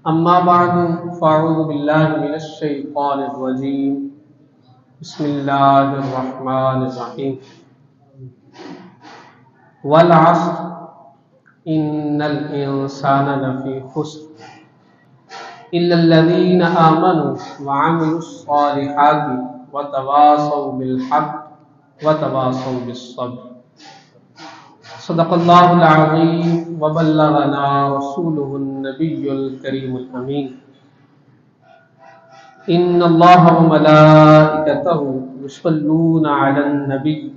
أما بعد فأعوذ بالله من الشيطان الرجيم بسم الله الرحمن الرحيم والعصر إن الإنسان لفي خسر إلا الذين آمنوا وعملوا الصالحات وتواصوا بالحق وتواصوا بالصبر صدق الله العظيم وبلغنا رسوله النبي الكريم الأمين إن الله وملائكته يصلون على النبي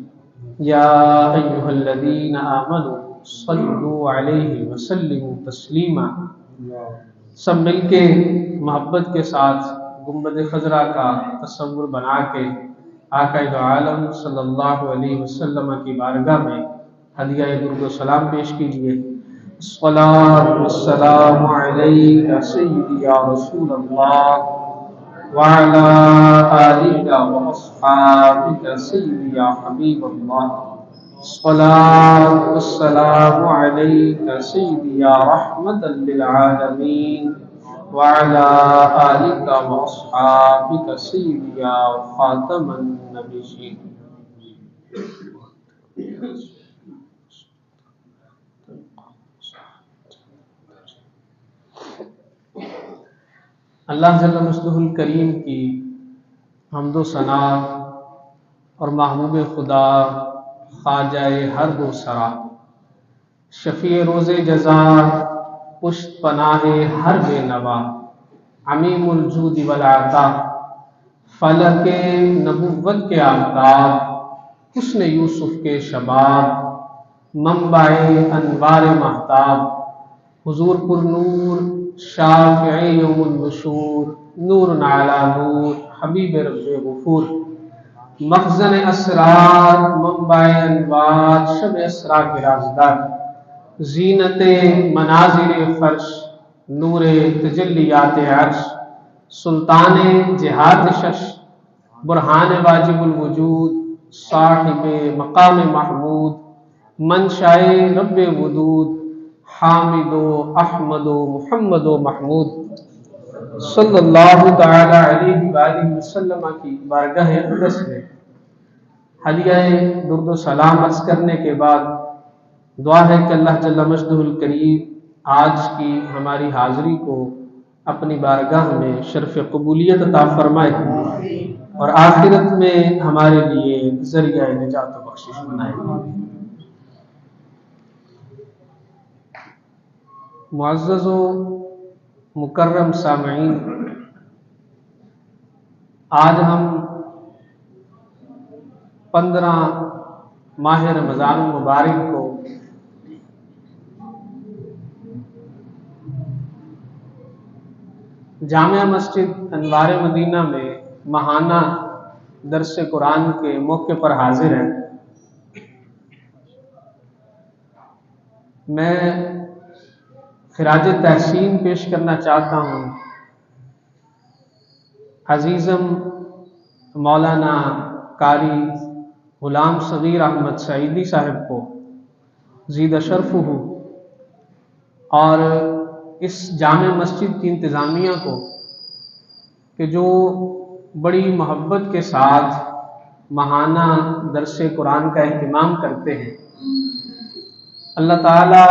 يا أيها الذين آمنوا صلوا عليه وسلموا تسلیما۔ سب مل کے محبت کے ساتھ گنبد خضرا کا تصور بنا کے آقا دو عالم صلی اللہ علیہ وسلم کی بارگاہ میں ہدیہ درود و سلام پیش کیجیے۔ الصلاۃ والسلام علیک سیدی یا رسول اللہ وعلی آلک واصحابک سیدی یا حبیب اللہ۔ الصلاۃ والسلام علیک سیدی یا رحمۃ للعالمین وعلی آلک واصحابک سیدی یا خاتم النبیین۔ اللہ جل مجدہ الکریم کی حمد و ثنا اور محبوب خدا خواجہ ہر دو سرا، شفیع روز جزا پشت پناہ ہر بے نوا، عمیم الجود والعطا، فلک نبوت کے آفتاب، حسن یوسف کے شباب، منبع انوار مہتاب، حضور پر نور شافع یوم النشور، نور علی نور، حبیب رب غفور، مخزن اسرار، منبع انوار، شب اسرا کے رازدار، زینت مناظر فرش، نور تجلیات عرش، سلطان جہاد شش، برہان واجب الوجود، صاحب مقام محمود، منشاء رب ودود، حامد و احمد و محمد و محمود صلی اللہ تعالی علیہ وآلہ وسلم کی بارگاہ اقدس میں ہدیہ درود و سلام عرض کرنے کے بعد دعا ہے کہ اللہ جل مجدہ الکریم آج کی ہماری حاضری کو اپنی بارگاہ میں شرف قبولیت عطا فرمائے اور آخرت میں ہمارے لیے ذریعہ نجات و بخشش بنائے۔ معزز و مکرم سامعین، آج ہم 15 ماہ رمضان المبارک کو جامع مسجد انوار مدینہ میں ماہانہ درس قرآن کے موقع پر حاضر ہیں۔ میں خراج تحسین پیش کرنا چاہتا ہوں عزیزم مولانا قاری غلام صغیر احمد سعیدی صاحب کو زید شرفہ، اور اس جامع مسجد کی انتظامیہ کو کہ جو بڑی محبت کے ساتھ ماہانہ درس قرآن کا اہتمام کرتے ہیں۔ اللہ تعالیٰ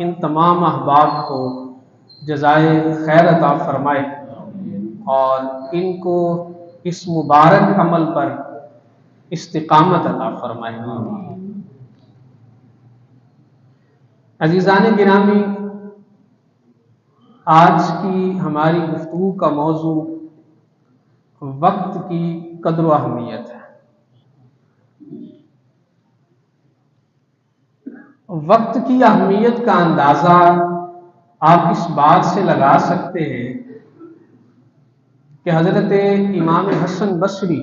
ان تمام احباب کو جزائے خیر عطا فرمائے اور ان کو اس مبارک عمل پر استقامت عطا فرمائے۔ عزیزان گرامی، آج کی ہماری گفتگو کا موضوع وقت کی قدر و اہمیت ہے۔ وقت کی اہمیت کا اندازہ آپ اس بات سے لگا سکتے ہیں کہ حضرت امام حسن بصری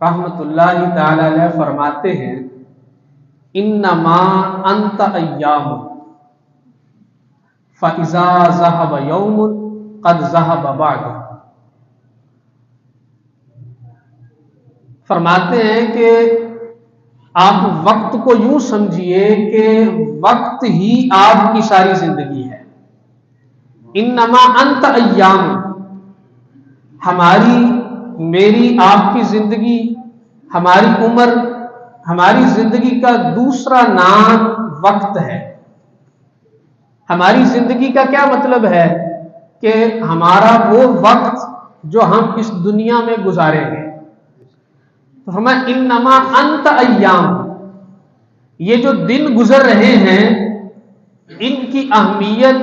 رحمۃ اللہ تعالی علیہ فرماتے ہیں انما انت ایام فاذا ذهب یوم قد ذهب بعد۔ فرماتے ہیں کہ آپ وقت کو یوں سمجھیے کہ وقت ہی آپ کی ساری زندگی ہے۔ انما انت ایام، ہماری میری آپ کی زندگی، ہماری عمر، ہماری زندگی کا دوسرا نام وقت ہے۔ ہماری زندگی کا کیا مطلب ہے کہ ہمارا وہ وقت جو ہم اس دنیا میں گزاریں گے۔ تو ہمیں انما انت ایام، یہ جو دن گزر رہے ہیں ان کی اہمیت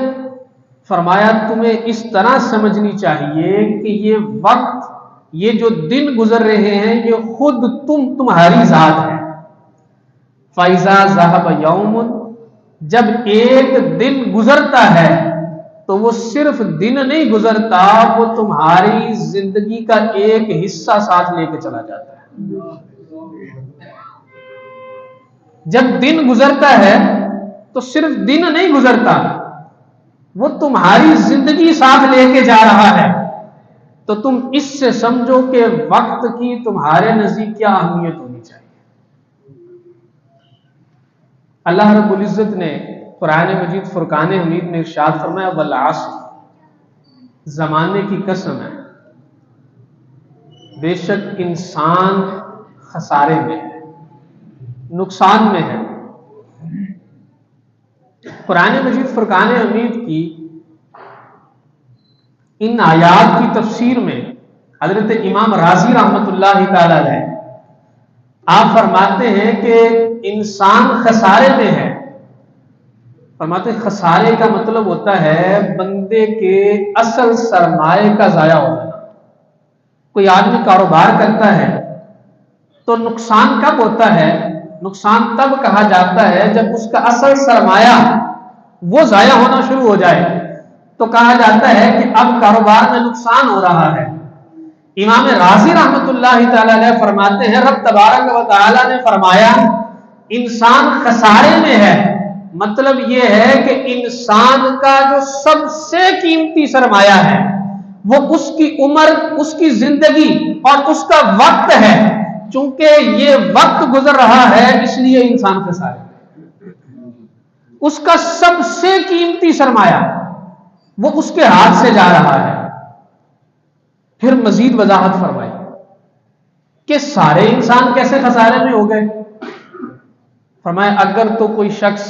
فرمایا تمہیں اس طرح سمجھنی چاہیے کہ یہ وقت، یہ جو دن گزر رہے ہیں یہ خود تمہاری ذات ہے۔ فَإِذَا ذَهَبَ يَوْمٌ، جب ایک دن گزرتا ہے تو وہ صرف دن نہیں گزرتا، وہ تمہاری زندگی کا ایک حصہ ساتھ لے کے چلا جاتا ہے۔ جب دن گزرتا ہے تو صرف دن نہیں گزرتا، وہ تمہاری زندگی ساتھ لے کے جا رہا ہے۔ تو تم اس سے سمجھو کہ وقت کی تمہارے نزدیک کیا اہمیت ہونی چاہیے۔ اللہ رب العزت نے قرآن مجید فرقان حمید میں ارشاد فرمایا والعصر، زمانے کی قسم ہے، بے شک انسان خسارے میں ہے، نقصان میں ہے۔ قرآن مجید فرقان حمید کی ان آیات کی تفسیر میں حضرت امام رازی رحمت اللہ تعالی علیہ آپ فرماتے ہیں کہ انسان خسارے میں ہے۔ فرماتے ہیں خسارے کا مطلب ہوتا ہے بندے کے اصل سرمایہ کا ضائع ہو جانا۔ کوئی آدمی کاروبار کرتا ہے تو نقصان کب ہوتا ہے؟ نقصان تب کہا جاتا ہے جب اس کا اصل سرمایہ وہ ضائع ہونا شروع ہو جائے تو کہا جاتا ہے کہ اب کاروبار میں نقصان ہو رہا ہے۔ امام رازی رحمت اللہ تعالی علیہ فرماتے ہیں رب تبارک و تعالی نے فرمایا انسان خسارے میں ہے، مطلب یہ ہے کہ انسان کا جو سب سے قیمتی سرمایہ ہے وہ اس کی عمر، اس کی زندگی اور اس کا وقت ہے۔ چونکہ یہ وقت گزر رہا ہے اس لیے انسان خسارے میں، اس کا سب سے قیمتی سرمایہ وہ اس کے ہاتھ سے جا رہا ہے۔ پھر مزید وضاحت فرمائی کہ سارے انسان کیسے خسارے میں ہو گئے؟ فرمایا اگر تو کوئی شخص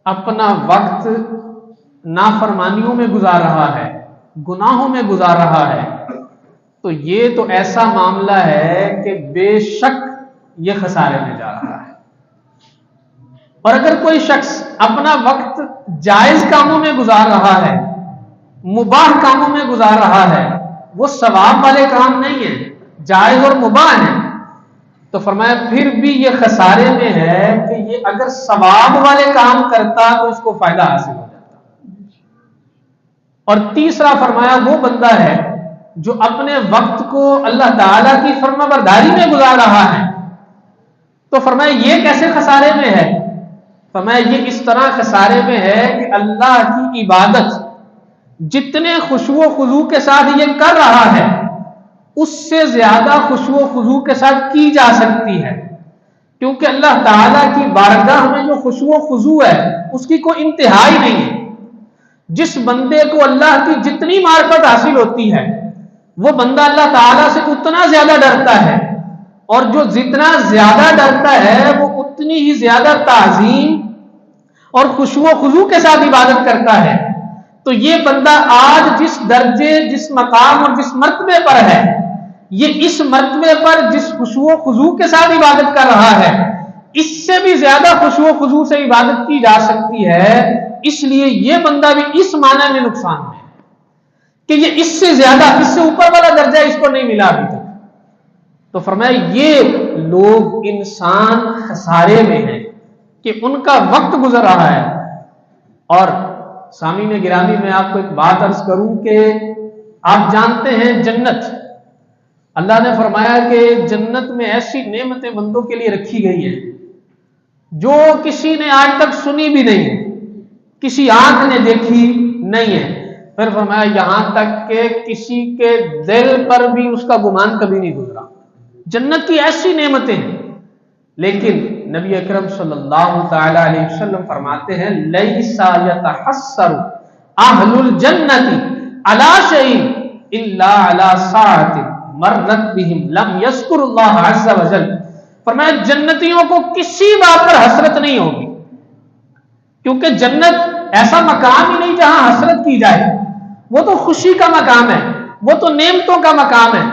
اپنا وقت نافرمانیوں میں گزار رہا ہے، گناہوں میں گزار رہا ہے، تو یہ تو ایسا معاملہ ہے کہ بے شک یہ خسارے میں جا رہا ہے۔ اور اگر کوئی شخص اپنا وقت جائز کاموں میں گزار رہا ہے، مباح کاموں میں گزار رہا ہے، وہ ثواب والے کام نہیں ہیں، جائز اور مباح ہیں، تو فرمایا پھر بھی یہ خسارے میں ہے کہ یہ اگر ثواب والے کام کرتا تو اس کو فائدہ حاصل ہو جاتا۔ اور تیسرا فرمایا وہ بندہ ہے جو اپنے وقت کو اللہ تعالیٰ کی فرما برداری میں گزار رہا ہے، تو فرمایا یہ کیسے خسارے میں ہے؟ فرمایا یہ اس طرح خسارے میں ہے کہ اللہ کی عبادت جتنے خشوع و خضوع کے ساتھ یہ کر رہا ہے اس سے زیادہ خشوع و خضوع کے ساتھ کی جا سکتی ہے، کیونکہ اللہ تعالیٰ کی بارگاہ میں جو خشوع و خضوع ہے اس کی کوئی انتہا ہی نہیں ہے۔ جس بندے کو اللہ کی جتنی معرفت حاصل ہوتی ہے وہ بندہ اللہ تعالیٰ سے اتنا زیادہ ڈرتا ہے، اور جو جتنا زیادہ ڈرتا ہے وہ اتنی ہی زیادہ تعظیم اور خشوع و خضوع کے ساتھ عبادت کرتا ہے۔ تو یہ بندہ آج جس درجے، جس مقام اور جس مرتبے پر ہے، یہ اس مرتبے پر جس خشوع و خضوع کے ساتھ عبادت کر رہا ہے اس سے بھی زیادہ خشوع و خضوع سے عبادت کی جا سکتی ہے، اس لیے یہ بندہ بھی اس معنی میں نقصان میں ہے کہ یہ اس سے زیادہ، اس سے اوپر والا درجہ اس کو نہیں ملا ابھی تک۔ تو فرمایا یہ لوگ انسان خسارے میں ہیں کہ ان کا وقت گزر رہا ہے۔ اور سامعین گرامی میں آپ کو ایک بات عرض کروں کہ آپ جانتے ہیں جنت، اللہ نے فرمایا کہ جنت میں ایسی نعمتیں بندوں کے لیے رکھی گئی ہیں جو کسی نے آج تک سنی بھی نہیں، کسی آنکھ نے دیکھی نہیں ہے۔ پھر فرمایا یہاں تک کہ کسی کے دل پر بھی اس کا گمان کبھی نہیں گزرا۔ جنت کی ایسی نعمتیں ہیں، لیکن نبی اکرم صلی اللہ تعالی علیہ وسلم فرماتے ہیں لیسا یتحسر اہل الجنت علی شیء الا علی ساعۃ مرت بہم لم یذکر اللہ عز وجل. فرمایا جنتیوں کو کسی بات پر حسرت نہیں ہوگی، کیونکہ جنت ایسا مقام ہی نہیں جہاں حسرت کی جائے. وہ تو خوشی کا مقام ہے، وہ تو نعمتوں کا مقام ہے،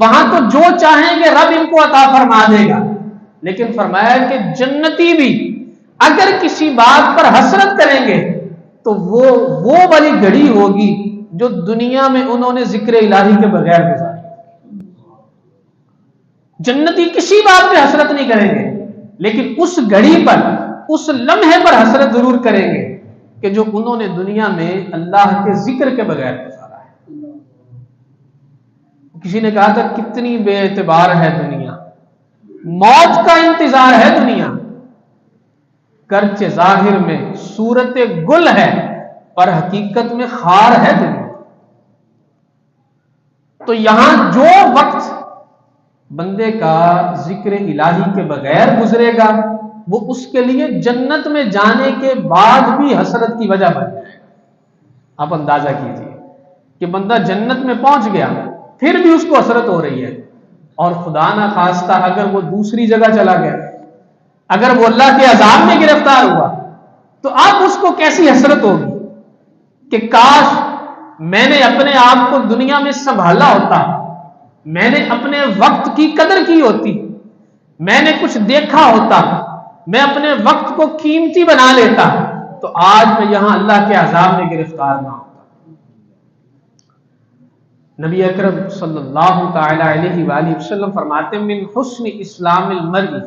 وہاں تو جو چاہیں گے رب ان کو عطا فرما دے گا. لیکن فرمایا کہ جنتی بھی اگر کسی بات پر حسرت کریں گے تو وہ والی گھڑی ہوگی جو دنیا میں انہوں نے ذکر الہی کے بغیر گزاری. جنتی کسی بات پہ حسرت نہیں کریں گے، لیکن اس گھڑی پر، اس لمحے پر حسرت ضرور کریں گے کہ جو انہوں نے دنیا میں اللہ کے ذکر کے بغیر گزارا ہے. کسی نے کہا تھا کتنی بے اعتبار ہے دنیا، موت کا انتظار ہے دنیا، گرچہ ظاہر میں صورت گل ہے پر حقیقت میں خار ہے دنیا. تو یہاں جو وقت بندے کا ذکر الہی کے بغیر گزرے گا وہ اس کے لیے جنت میں جانے کے بعد بھی حسرت کی وجہ بن جائے گا. آپ اندازہ کیجئے کہ بندہ جنت میں پہنچ گیا پھر بھی اس کو حسرت ہو رہی ہے، اور خدا نہ خواستہ اگر وہ دوسری جگہ چلا گیا، اگر وہ اللہ کے عذاب میں گرفتار ہوا تو اب اس کو کیسی حسرت ہوگی کہ کاش میں نے اپنے آپ کو دنیا میں سنبھالا ہوتا، میں نے اپنے وقت کی قدر کی ہوتی، میں نے کچھ دیکھا ہوتا، میں اپنے وقت کو قیمتی بنا لیتا تو آج میں یہاں اللہ کے عذاب میں گرفتار نہ ہوتا. نبی اکرم صلی اللہ تعالی علیہ وآلہ وسلم فرماتے ہیں من حسن اسلام المرء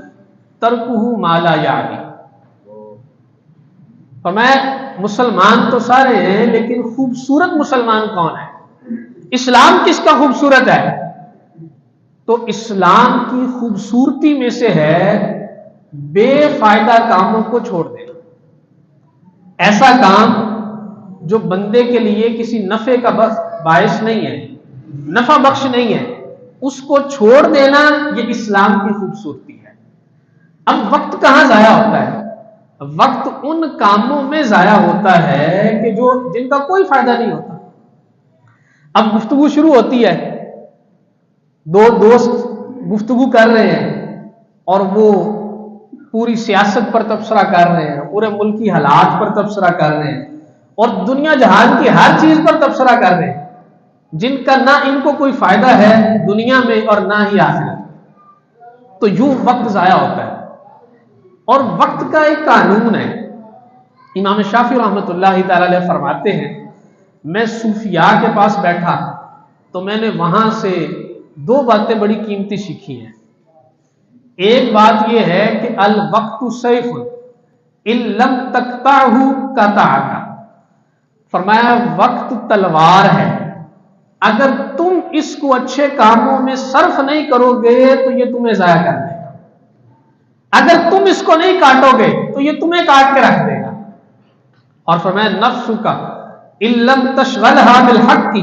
ترکہ ما لا یعنی. فرمایا مسلمان تو سارے ہیں لیکن خوبصورت مسلمان کون ہے؟ اسلام کس کا خوبصورت ہے؟ تو اسلام کی خوبصورتی میں سے ہے بے فائدہ کاموں کو چھوڑ دینا. ایسا کام جو بندے کے لیے کسی نفع کا باعث نہیں ہے، نفع بخش نہیں ہے، اس کو چھوڑ دینا یہ اسلام کی خوبصورتی ہے. اب وقت کہاں ضائع ہوتا ہے؟ وقت ان کاموں میں ضائع ہوتا ہے کہ جن کا کوئی فائدہ نہیں ہوتا. اب گفتگو شروع ہوتی ہے، دو دوست گفتگو کر رہے ہیں اور وہ پوری سیاست پر تبصرہ کر رہے ہیں، پورے ملک کی حالات پر تبصرہ کر رہے ہیں اور دنیا جہان کی ہر چیز پر تبصرہ کر رہے ہیں جن کا نہ ان کو کوئی فائدہ ہے دنیا میں اور نہ ہی آخرت. تو یوں وقت ضائع ہوتا ہے. اور وقت کا ایک قانون ہے. امام شافعی رحمۃ اللہ تعالی علیہ فرماتے ہیں میں صوفیاء کے پاس بیٹھا تو میں نے وہاں سے دو باتیں بڑی قیمتی سیکھی ہیں. ایک بات یہ ہے کہ الوقت سیف ان لم تقطعہ قطعک. فرمایا وقت تلوار ہے، اگر تم اس کو اچھے کاموں میں صرف نہیں کرو گے تو یہ تمہیں ضائع کر دے گا، اگر تم اس کو نہیں کاٹو گے تو یہ تمہیں کاٹ کے رکھ دے گا. اور فرمایا نفسک ان لم تشغلها بالحق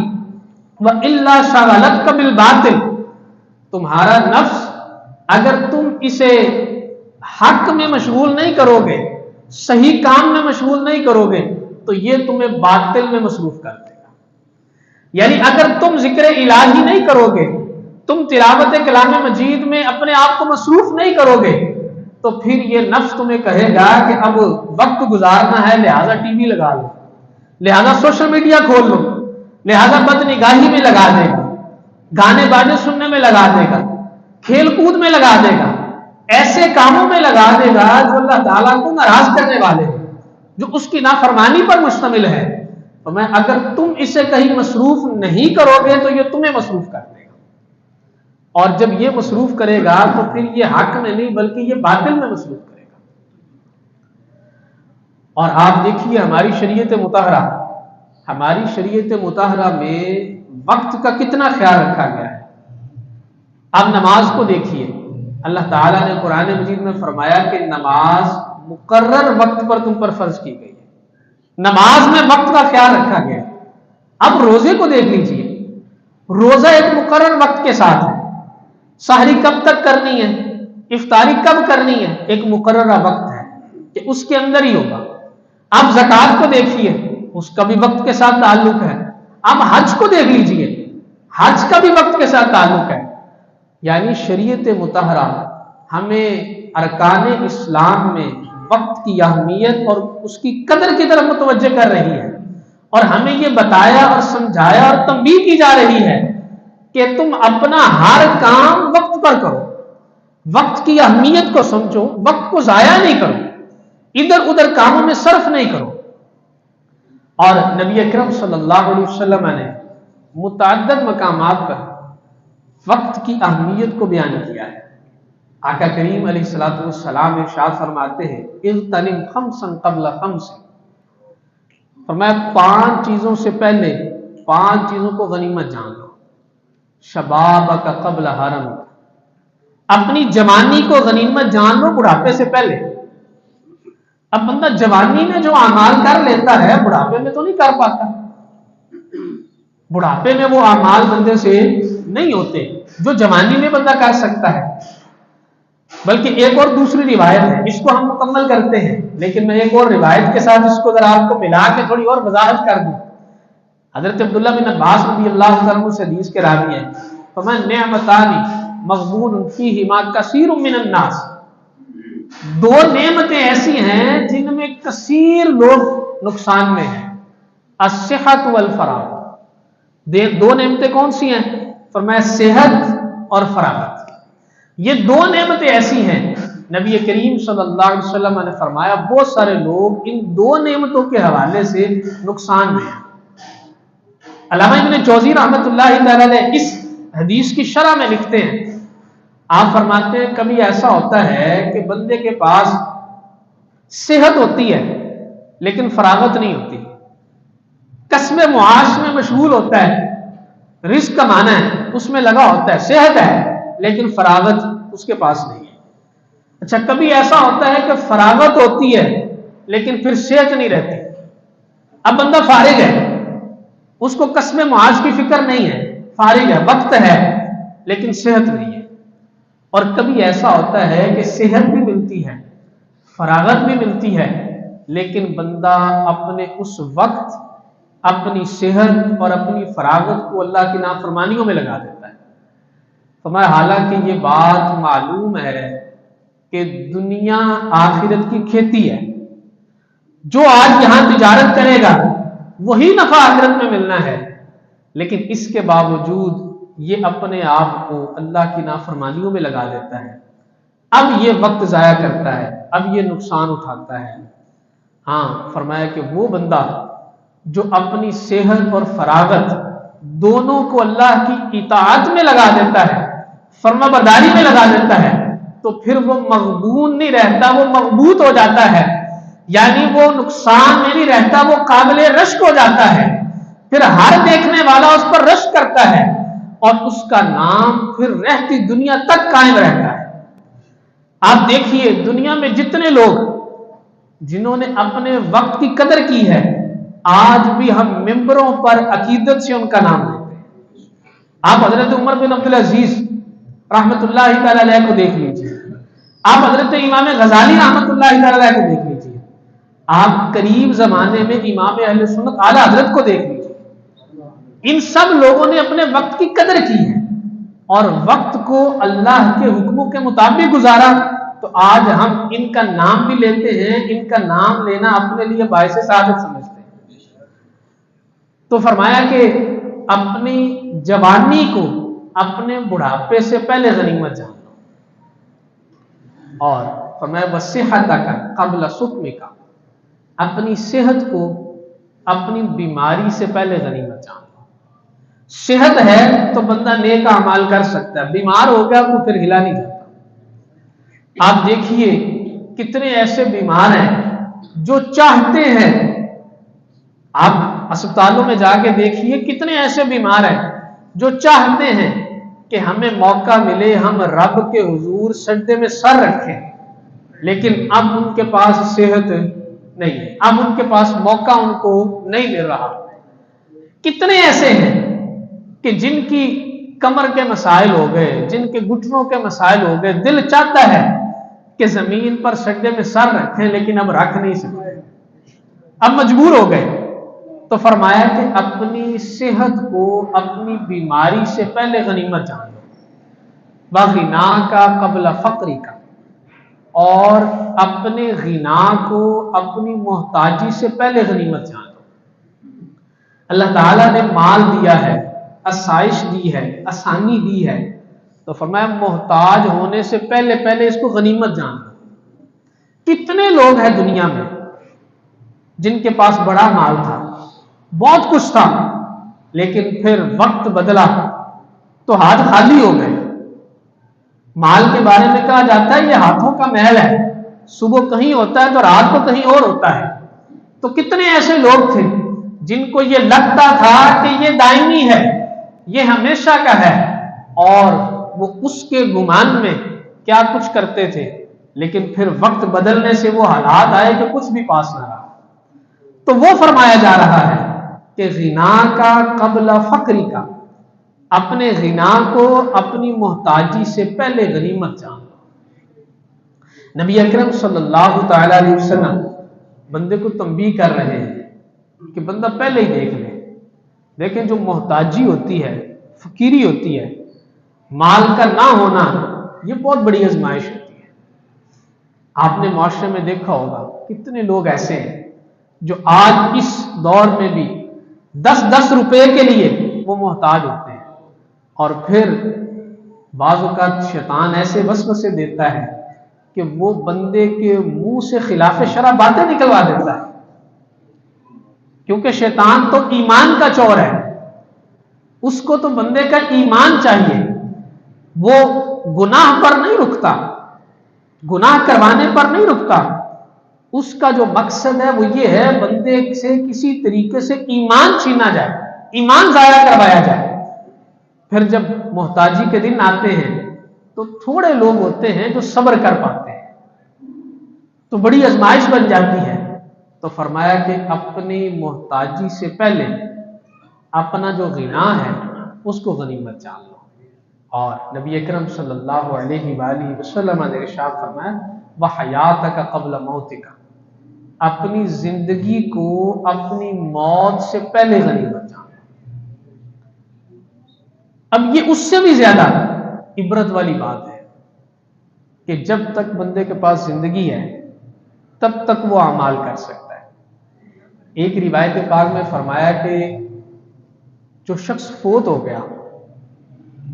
والا شغلتک بالباطل. تمہارا نفس اگر تم اسے حق میں مشغول نہیں کرو گے، صحیح کام میں مشغول نہیں کرو گے تو یہ تمہیں باطل میں مصروف کر دے گا. یعنی اگر تم ذکر الہی نہیں کرو گے، تم تلاوت کلام مجید میں اپنے آپ کو مصروف نہیں کرو گے تو پھر یہ نفس تمہیں کہے گا کہ اب وقت گزارنا ہے لہذا ٹی وی لگا لو، لہذا سوشل میڈیا کھول لو، لہذا بد نگاہی میں لگا دے گا، گانے بانے سننے میں لگا دے گا، کھیل کود میں لگا دے گا، ایسے کاموں میں لگا دے گا جو اللہ تعالیٰ کو ناراض کرنے والے ہیں، جو اس کی نافرمانی پر مشتمل ہے. تو میں اگر تم اسے کہیں مصروف نہیں کرو گے تو یہ تمہیں مصروف کر دے گا، اور جب یہ مصروف کرے گا تو پھر یہ حق میں نہیں بلکہ یہ باطل میں مصروف کرے گا. اور آپ دیکھیے ہماری شریعت مطہرہ میں وقت کا کتنا خیال رکھا گیا ہے. اب نماز کو دیکھیے، اللہ تعالیٰ نے قرآن مجید میں فرمایا کہ نماز مقرر وقت پر تم پر فرض کی گئی ہے. نماز میں وقت کا خیال رکھا گیا. اب روزے کو دیکھ لیجیے، روزہ ایک مقرر وقت کے ساتھ ہے. سحری کب تک کرنی ہے، افطاری کب کرنی ہے، ایک مقررہ وقت ہے کہ اس کے اندر ہی ہوگا. اب زکوٰۃ کو دیکھیے، اس کا بھی وقت کے ساتھ تعلق ہے. اب حج کو دیکھ لیجئے, حج کا بھی وقت کے ساتھ تعلق ہے. یعنی شریعت مطہرہ ہمیں ارکان اسلام میں وقت کی اہمیت اور اس کی قدر کی طرف متوجہ کر رہی ہے, اور ہمیں یہ بتایا اور سمجھایا اور تنبیہ کی جا رہی ہے کہ تم اپنا ہر کام وقت پر کرو, وقت کی اہمیت کو سمجھو, وقت کو ضائع نہیں کرو, ادھر ادھر کاموں میں صرف نہیں کرو. اور نبی اکرم صلی اللہ علیہ وسلم نے متعدد مقامات پر وقت کی اہمیت کو بیان کیا ہے. آقا کریم علیہ الصلوۃ والسلام ارشاد فرماتے ہیں اغتنم خمسا قبل خمس, فرمایا 5 چیزوں سے پہلے 5 چیزوں کو غنیمت جان لو. شبابک قبل حرم, اپنی جوانی کو غنیمت جان لو بڑھاپے سے پہلے. اب بندہ جوانی میں جو اعمال کر لیتا ہے بڑھاپے میں تو نہیں کر پاتا. بڑھاپے میں وہ اعمال بندے سے نہیں ہوتے جو جوانی میں بندہ کر سکتا ہے. بلکہ ایک اور دوسری روایت ہے, اس کو ہم مکمل کرتے ہیں, لیکن میں ایک اور روایت کے ساتھ اس کو ذرا آپ کو ملا کے تھوڑی اور وضاحت کر دوں. حضرت عبداللہ بن عباس رضی اللہ عنہ سے حدیث کے راوی ہیں, فرمایا نعمتان مغبون فیہما کثیر من الناس, 2 نعمتیں ایسی ہیں جن میں کثیر لوگ نقصان میں ہیں. الصحت والفراغ, 2 نعمتیں کون سی ہیں؟ فرمایا صحت اور فراغت. یہ 2 نعمتیں ایسی ہیں, نبی کریم صلی اللہ علیہ وسلم نے فرمایا بہت سارے لوگ ان 2 نعمتوں کے حوالے سے نقصان میں ہیں. علامہ ابن جوزی رحمۃ اللہ تعالی علیہ اس حدیث کی شرح میں لکھتے ہیں, آپ فرماتے ہیں کبھی ایسا ہوتا ہے کہ بندے کے پاس صحت ہوتی ہے لیکن فراغت نہیں ہوتی, کسب معاش میں مشغول ہوتا ہے, رزق کمانا ہے اس میں لگا ہوتا ہے, صحت ہے لیکن فراغت اس کے پاس نہیں ہے. اچھا کبھی ایسا ہوتا ہے کہ فراغت ہوتی ہے لیکن پھر صحت نہیں رہتی. اب بندہ فارغ ہے, اس کو کسب معاش کی فکر نہیں ہے, فارغ ہے, وقت ہے لیکن صحت نہیں ہے. اور کبھی ایسا ہوتا ہے کہ صحت بھی ملتی ہے, فراغت بھی ملتی ہے, لیکن بندہ اپنے اس وقت اپنی صحت اور اپنی فراغت کو اللہ کی نافرمانیوں میں لگا دیتا ہے. فرمایا حالانکہ یہ بات معلوم ہے کہ دنیا آخرت کی کھیتی ہے, جو آج یہاں تجارت کرے گا وہی نفع آخرت میں ملنا ہے, لیکن اس کے باوجود یہ اپنے آپ کو اللہ کی نافرمانیوں میں لگا دیتا ہے. اب یہ وقت ضائع کرتا ہے, اب یہ نقصان اٹھاتا ہے. ہاں فرمایا کہ وہ بندہ جو اپنی صحت اور فراغت دونوں کو اللہ کی اطاعت میں لگا دیتا ہے, فرما برداری میں لگا دیتا ہے, تو پھر وہ مغبون نہیں رہتا, وہ مغبوط ہو جاتا ہے. یعنی وہ نقصان میں نہیں رہتا, وہ قابل رشک ہو جاتا ہے. پھر ہر دیکھنے والا اس پر رشک کرتا ہے اور اس کا نام پھر رہتی دنیا تک قائم رہتا ہے. آپ دیکھیے دنیا میں جتنے لوگ جنہوں نے اپنے وقت کی قدر کی ہے, آج بھی ہم ممبروں پر عقیدت سے ان کا نام لیتے ہیں. آپ حضرت عمر بن عبدالعزیز رحمت اللہ تعالی علیہ کو دیکھ لیجیے, آپ حضرت امام غزالی رحمت اللہ تعالی علیہ کو دیکھ لیجیے, آپ قریب زمانے میں امام اہل سنت اعلی حضرت کو دیکھ لیجیے. ان سب لوگوں نے اپنے وقت کی قدر کی ہے اور وقت کو اللہ کے حکموں کے مطابق گزارا. تو آج ہم ان کا نام بھی لیتے ہیں, ان کا نام لینا اپنے لیے باعث سعادت سمجھتے ہیں. تو فرمایا کہ اپنی جوانی کو اپنے بڑھاپے سے پہلے غنیمت جان لو, اور فرمایا وصحتک قبل سقمک, اپنی صحت کو اپنی بیماری سے پہلے غنیمت جان لو. صحت ہے تو بندہ نیک اعمال کر سکتا ہے, بیمار ہو گیا تو پھر ہلا نہیں جاتا. آپ دیکھیے کتنے ایسے بیمار ہیں جو چاہتے ہیں, آپ اسپتالوں میں جا کے دیکھیے کتنے ایسے بیمار ہیں جو چاہتے ہیں کہ ہمیں موقع ملے ہم رب کے حضور سجدے میں سر رکھیں, لیکن اب ان کے پاس صحت نہیں ہے, اب ان کے پاس موقع ان کو نہیں مل رہا. کتنے ایسے ہیں کہ جن کی کمر کے مسائل ہو گئے, جن کے گھٹنوں کے مسائل ہو گئے, دل چاہتا ہے کہ زمین پر سجدے میں سر رکھیں لیکن اب رکھ نہیں سکتے, اب مجبور ہو گئے. تو فرمایا کہ اپنی صحت کو اپنی بیماری سے پہلے غنیمت جان لو، وغنا کا قبل فقری کا، اور اپنے غنا کو اپنی محتاجی سے پہلے غنیمت جان لو۔ اللہ تعالیٰ نے مال دیا ہے، آسائش دی ہے، آسانی دی ہے، تو فرمایا محتاج ہونے سے پہلے پہلے اس کو غنیمت جان لو۔ کتنے لوگ ہیں دنیا میں جن کے پاس بڑا مال تھا، بہت کچھ تھا، لیکن پھر وقت بدلا تو ہاتھ خالی ہو گئے۔ مال کے بارے میں کہا جاتا ہے یہ ہاتھوں کا محل ہے، صبح کہیں ہوتا ہے تو رات کو کہیں اور ہوتا ہے۔ تو کتنے ایسے لوگ تھے جن کو یہ لگتا تھا کہ یہ دائمی ہے، یہ ہمیشہ کا ہے، اور وہ اس کے گمان میں کیا کچھ کرتے تھے، لیکن پھر وقت بدلنے سے وہ حالات آئے کہ کچھ بھی پاس نہ رہا۔ تو وہ فرمایا جا رہا ہے کہ غنا کا قبل فقری کا، اپنے غنا کو اپنی محتاجی سے پہلے غنیمت جان لو۔ نبی اکرم صلی اللہ تعالی علیہ وسلم بندے کو تنبیہ کر رہے ہیں کہ بندہ پہلے ہی دیکھ لے۔ دیکھیں جو محتاجی ہوتی ہے، فقیری ہوتی ہے، مال کا نہ ہونا، یہ بہت بڑی آزمائش ہوتی ہے۔ آپ نے معاشرے میں دیکھا ہوگا کتنے لوگ ایسے ہیں جو آج اس دور میں بھی 10 روپے کے لیے وہ محتاج ہوتے ہیں، اور پھر بعض اوقات شیطان ایسے وسوسے دیتا ہے کہ وہ بندے کے منہ سے خلاف شرع باتیں نکلوا دیتا ہے، کیونکہ شیطان تو ایمان کا چور ہے، اس کو تو بندے کا ایمان چاہیے، وہ گناہ پر نہیں رکتا، گناہ کروانے پر نہیں رکتا، اس کا جو مقصد ہے وہ یہ ہے بندے سے کسی طریقے سے ایمان چھینا جائے، ایمان ضائع کروایا جائے۔ پھر جب محتاجی کے دن آتے ہیں تو تھوڑے لوگ ہوتے ہیں جو صبر کر پاتے ہیں، تو بڑی آزمائش بن جاتی ہے۔ تو فرمایا کہ اپنی محتاجی سے پہلے اپنا جو غنا ہے اس کو غنیمت جان لو۔ اور نبی اکرم صلی اللہ علیہ وآلہ وسلم نے ارشاد فرمایا وحیاتک قبل موتک، اپنی زندگی کو اپنی موت سے پہلے غنیمت جان لو۔ اب یہ اس سے بھی زیادہ عبرت والی بات ہے کہ جب تک بندے کے پاس زندگی ہے تب تک وہ اعمال کر سکتا ہے۔ ایک روایت پاک میں فرمایا کہ جو شخص فوت ہو گیا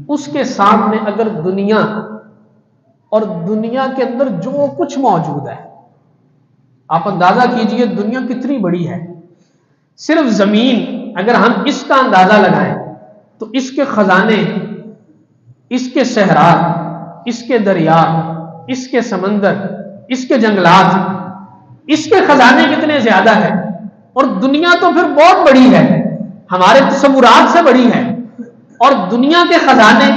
اس کے سامنے اگر دنیا اور دنیا کے اندر جو کچھ موجود ہے، آپ اندازہ کیجئے دنیا کتنی بڑی ہے، صرف زمین اگر ہم اس کا اندازہ لگائیں تو اس کے خزانے، اس کے صحرا، اس کے دریا، اس کے سمندر، اس کے جنگلات، اس کے خزانے کتنے زیادہ ہیں، اور دنیا تو پھر بہت بڑی ہے، ہمارے تصورات سے بڑی ہے، اور دنیا کے خزانے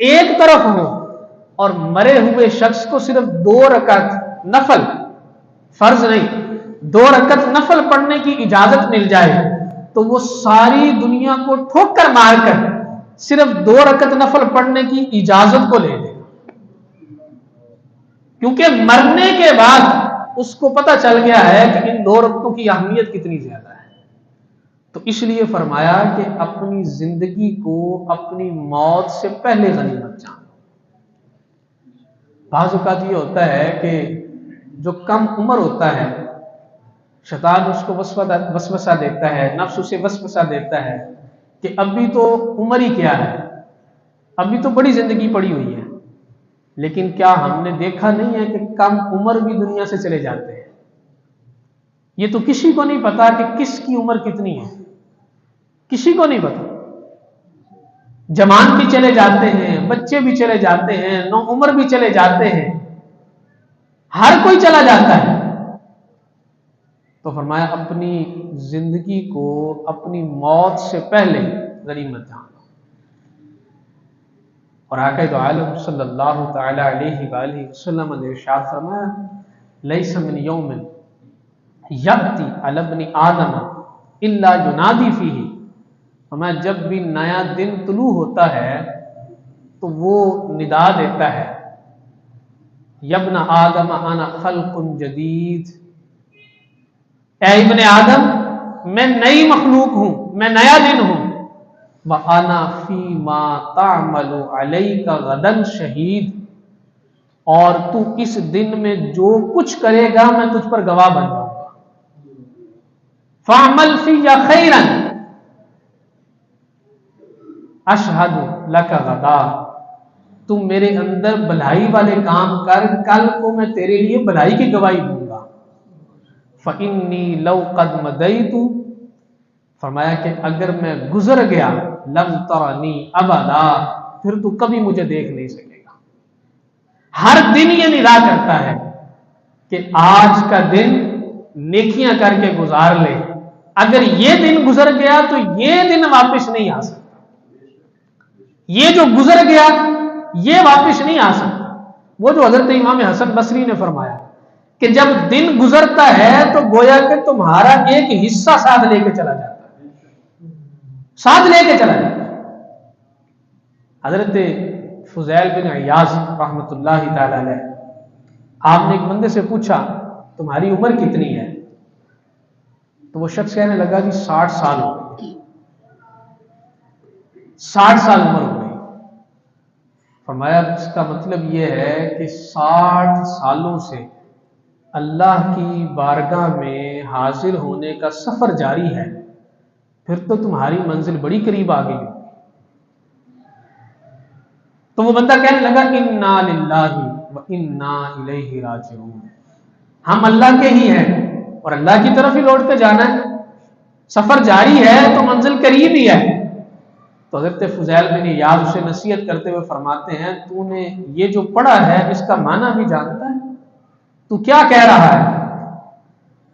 ایک طرف ہوں اور مرے ہوئے شخص کو صرف 2 رکعت نفل، فرض نہیں، 2 رکعت نفل پڑھنے کی اجازت مل جائے تو وہ ساری دنیا کو ٹھوکر مار کر صرف 2 رکعت نفل پڑھنے کی اجازت کو لے لے، کیونکہ مرنے کے بعد اس کو پتہ چل گیا ہے کہ ان 2 رکعتوں کی اہمیت کتنی زیادہ ہے۔ تو اس لیے فرمایا کہ اپنی زندگی کو اپنی موت سے پہلے غنیمت جان لو۔ بعض اوقات یہ ہوتا ہے کہ جو کم عمر ہوتا ہے شیطان اس کو وسوسہ دیتا ہے، نفس اسے وسوسہ دیتا ہے کہ ابھی تو عمر ہی کیا ہے، ابھی تو بڑی زندگی پڑی ہوئی ہے، لیکن کیا ہم نے دیکھا نہیں ہے کہ کم عمر بھی دنیا سے چلے جاتے ہیں؟ یہ تو کسی کو نہیں پتا کہ کس کی عمر کتنی ہے، کسی کو نہیں پتا۔ جوان بھی چلے جاتے ہیں، بچے بھی چلے جاتے ہیں، نوعمر بھی چلے جاتے ہیں، ہر کوئی چلا جاتا ہے۔ تو فرمایا اپنی زندگی کو اپنی موت سے پہلے غنیمت جان لو۔ اور آقا دو عالم صلی اللہ تعالی علیہ وآلہ وسلم نے ارشاد فرمایا لیس من یوم یأتی علی ابن آدم الا ینادی فیہ، فرمایا جب بھی نیا دن طلوع ہوتا ہے تو وہ ندا دیتا ہے یا ابن آدم انا خلق جدید، اے ابن آدم میں نئی مخلوق ہوں، میں نیا دن ہوں، وَأَنَا فِي مَا تَعْمَلُ عَلَيْكَ غَدًا شَهِيدٌ، اور تو اس دن میں جو کچھ کرے گا میں تجھ پر گواہ بن جاؤں گا. فَعْمَلْ فِيَّ خَيْرًا أَشْهَدُ لَكَ غَدًا، تم میرے اندر بھلائی والے کام کر، کل کو میں تیرے لیے بھلائی کی گواہی دوں گا. فَإِنِّي لَوْ قَدْ مَضَيْتُ، فرمایا کہ اگر میں گزر گیا، لَمْ تَرَنِي أَبَدًا، پھر تو کبھی مجھے دیکھ نہیں سکے گا. ہر دن یہ ندا کرتا ہے کہ آج کا دن نیکیاں کر کے گزار لے، اگر یہ دن گزر گیا تو یہ دن واپس نہیں آ سکتا. یہ جو گزر گیا یہ واپس نہیں آ سکتا. وہ جو حضرت امام حسن بصری نے فرمایا کہ جب دن گزرتا ہے تو گویا کہ تمہارا ایک حصہ ساتھ لے کے چلا جاتا ہے، ساتھ لے کے چلا جاتا ہے. حضرت فضیل بن عیاض رحمۃ اللہ تعالی علیہ، آپ نے ایک بندے سے پوچھا تمہاری عمر کتنی ہے؟ تو وہ شخص کہنے لگا کہ 60 سال ہو گئی. 60 سال عمر ہو گئی. فرمایا اس کا مطلب یہ ہے کہ 60 سالوں سے اللہ کی بارگاہ میں حاضر ہونے کا سفر جاری ہے، پھر تو تمہاری منزل بڑی قریب آ گئی. تو وہ بندہ کہنے لگا انا للہ و انا الیہ راجعون، ہم اللہ کے ہی ہیں اور اللہ کی طرف ہی لوٹ کے جانا ہے. سفر جاری ہے تو منزل قریب ہی ہے. تو حضرت فضیل بن عیاض سے نصیحت کرتے ہوئے فرماتے ہیں تو نے یہ جو پڑھا ہے اس کا معنی بھی جانتا ہے؟ تو کیا کہہ رہا ہے؟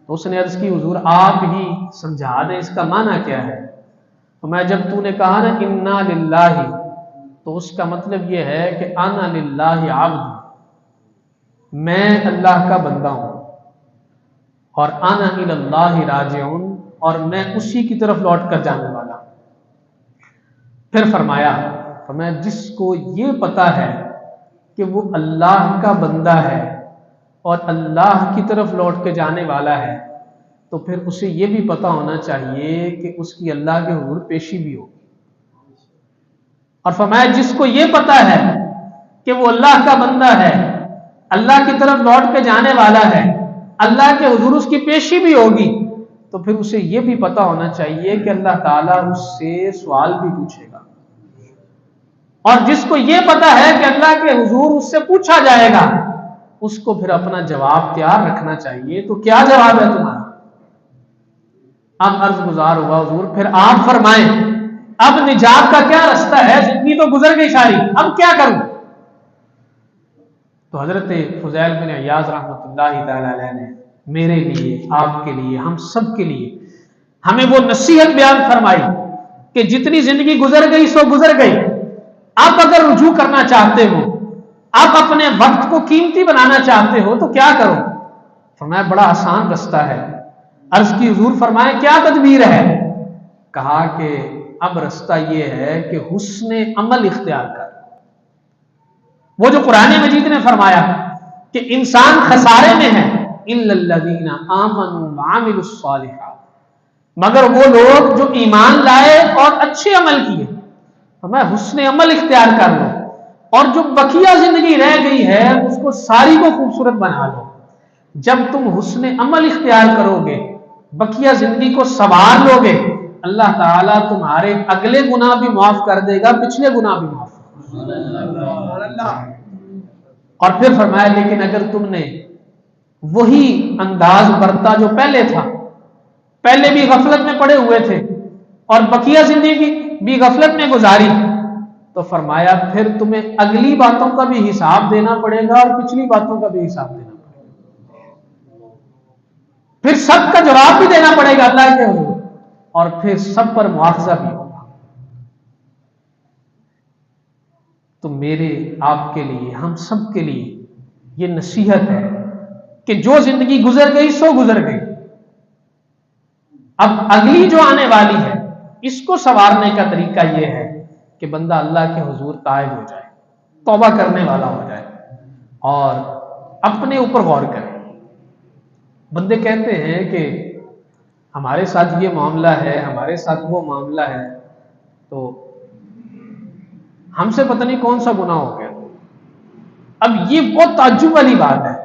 تو اس نے عرض کی حضور آپ ہی سمجھا دیں اس کا معنی کیا ہے. تو میں جب تو نے کہا نا انا للہ، تو اس کا مطلب یہ ہے کہ انا للہ عبد، میں اللہ کا بندہ ہوں، اور انا الی اللہ راجعون، اور میں اسی کی طرف لوٹ کر جانے والا ہوں. پھر فرمایا جس کو یہ پتا ہے کہ وہ اللہ کا بندہ ہے اور اللہ کی طرف لوٹ کے جانے والا ہے، تو پھر اسے یہ بھی پتا ہونا چاہیے کہ اس کی اللہ کے حضور پیشی بھی ہوگی. اور فرمایا جس کو یہ پتا ہے کہ وہ اللہ کا بندہ ہے، اللہ کی طرف لوٹ کے جانے والا ہے، اللہ کے حضور اس کی پیشی بھی ہوگی، تو پھر اسے یہ بھی پتا ہونا چاہیے کہ اللہ تعالیٰ اس سے سوال بھی پوچھے گا. اور جس کو یہ پتا ہے کہ اللہ کے حضور اس سے پوچھا جائے گا، اس کو پھر اپنا جواب تیار رکھنا چاہیے. تو کیا جواب ہے تمہارا؟ اب عرض گزار ہوا حضور پھر آپ فرمائیں اب نجات کا کیا رستہ ہے؟ زندگی تو گزر گئی ساری، اب کیا کروں؟ تو حضرت فضیل بن عیاض رحمۃ اللہ تعالی علیہ نے میرے لیے، آپ کے لیے، ہم سب کے لیے ہمیں وہ نصیحت بیان فرمائی کہ جتنی زندگی گزر گئی سو گزر گئی. آپ اگر رجوع کرنا چاہتے ہو، آپ اپنے وقت کو قیمتی بنانا چاہتے ہو تو کیا کرو؟ فرمایا بڑا آسان رستہ ہے. عرض کی حضور فرمائے کیا تدبیر ہے؟ کہا کہ اب رستہ یہ ہے کہ حسن عمل اختیار کر. وہ جو قرآن مجید نے فرمایا کہ انسان خسارے میں ہے الا الذین آمنوا وعملوا الصالحات، مگر وہ لوگ جو ایمان لائے اور اچھے عمل کیے. فرمایا حسن عمل اختیار کر لو، اور جو بقیہ زندگی رہ گئی ہے اس کو ساری کو خوبصورت بنا لو. جب تم حسن عمل اختیار کرو گے، بقیہ زندگی کو سنوار لو گے، اللہ تعالیٰ تمہارے اگلے گناہ بھی معاف کر دے گا، پچھلے گناہ بھی معاف کر دے گا. اور پھر فرمایا لیکن اگر تم نے وہی انداز برتا جو پہلے تھا، پہلے بھی غفلت میں پڑے ہوئے تھے اور بقیہ زندگی بھی غفلت میں گزاری، تو فرمایا پھر تمہیں اگلی باتوں کا بھی حساب دینا پڑے گا اور پچھلی باتوں کا بھی حساب دینا پڑے گا. پھر سب کا جواب بھی دینا پڑے گا اللہ کے حضور، اور پھر سب پر مواخذہ بھی ہوگا. تو میرے آپ کے لیے، ہم سب کے لیے یہ نصیحت ہے کہ جو زندگی گزر گئی سو گزر گئی. اب اگلی جو آنے والی ہے اس کو سنوارنے کا طریقہ یہ ہے کہ بندہ اللہ کے حضور تائب ہو جائے، توبہ کرنے والا ہو جائے اور اپنے اوپر غور کرے. بندے کہتے ہیں کہ ہمارے ساتھ یہ معاملہ ہے، ہمارے ساتھ وہ معاملہ ہے، تو ہم سے پتہ نہیں کون سا گناہ ہو گیا۔ اب یہ بہت تعجب والی بات ہے۔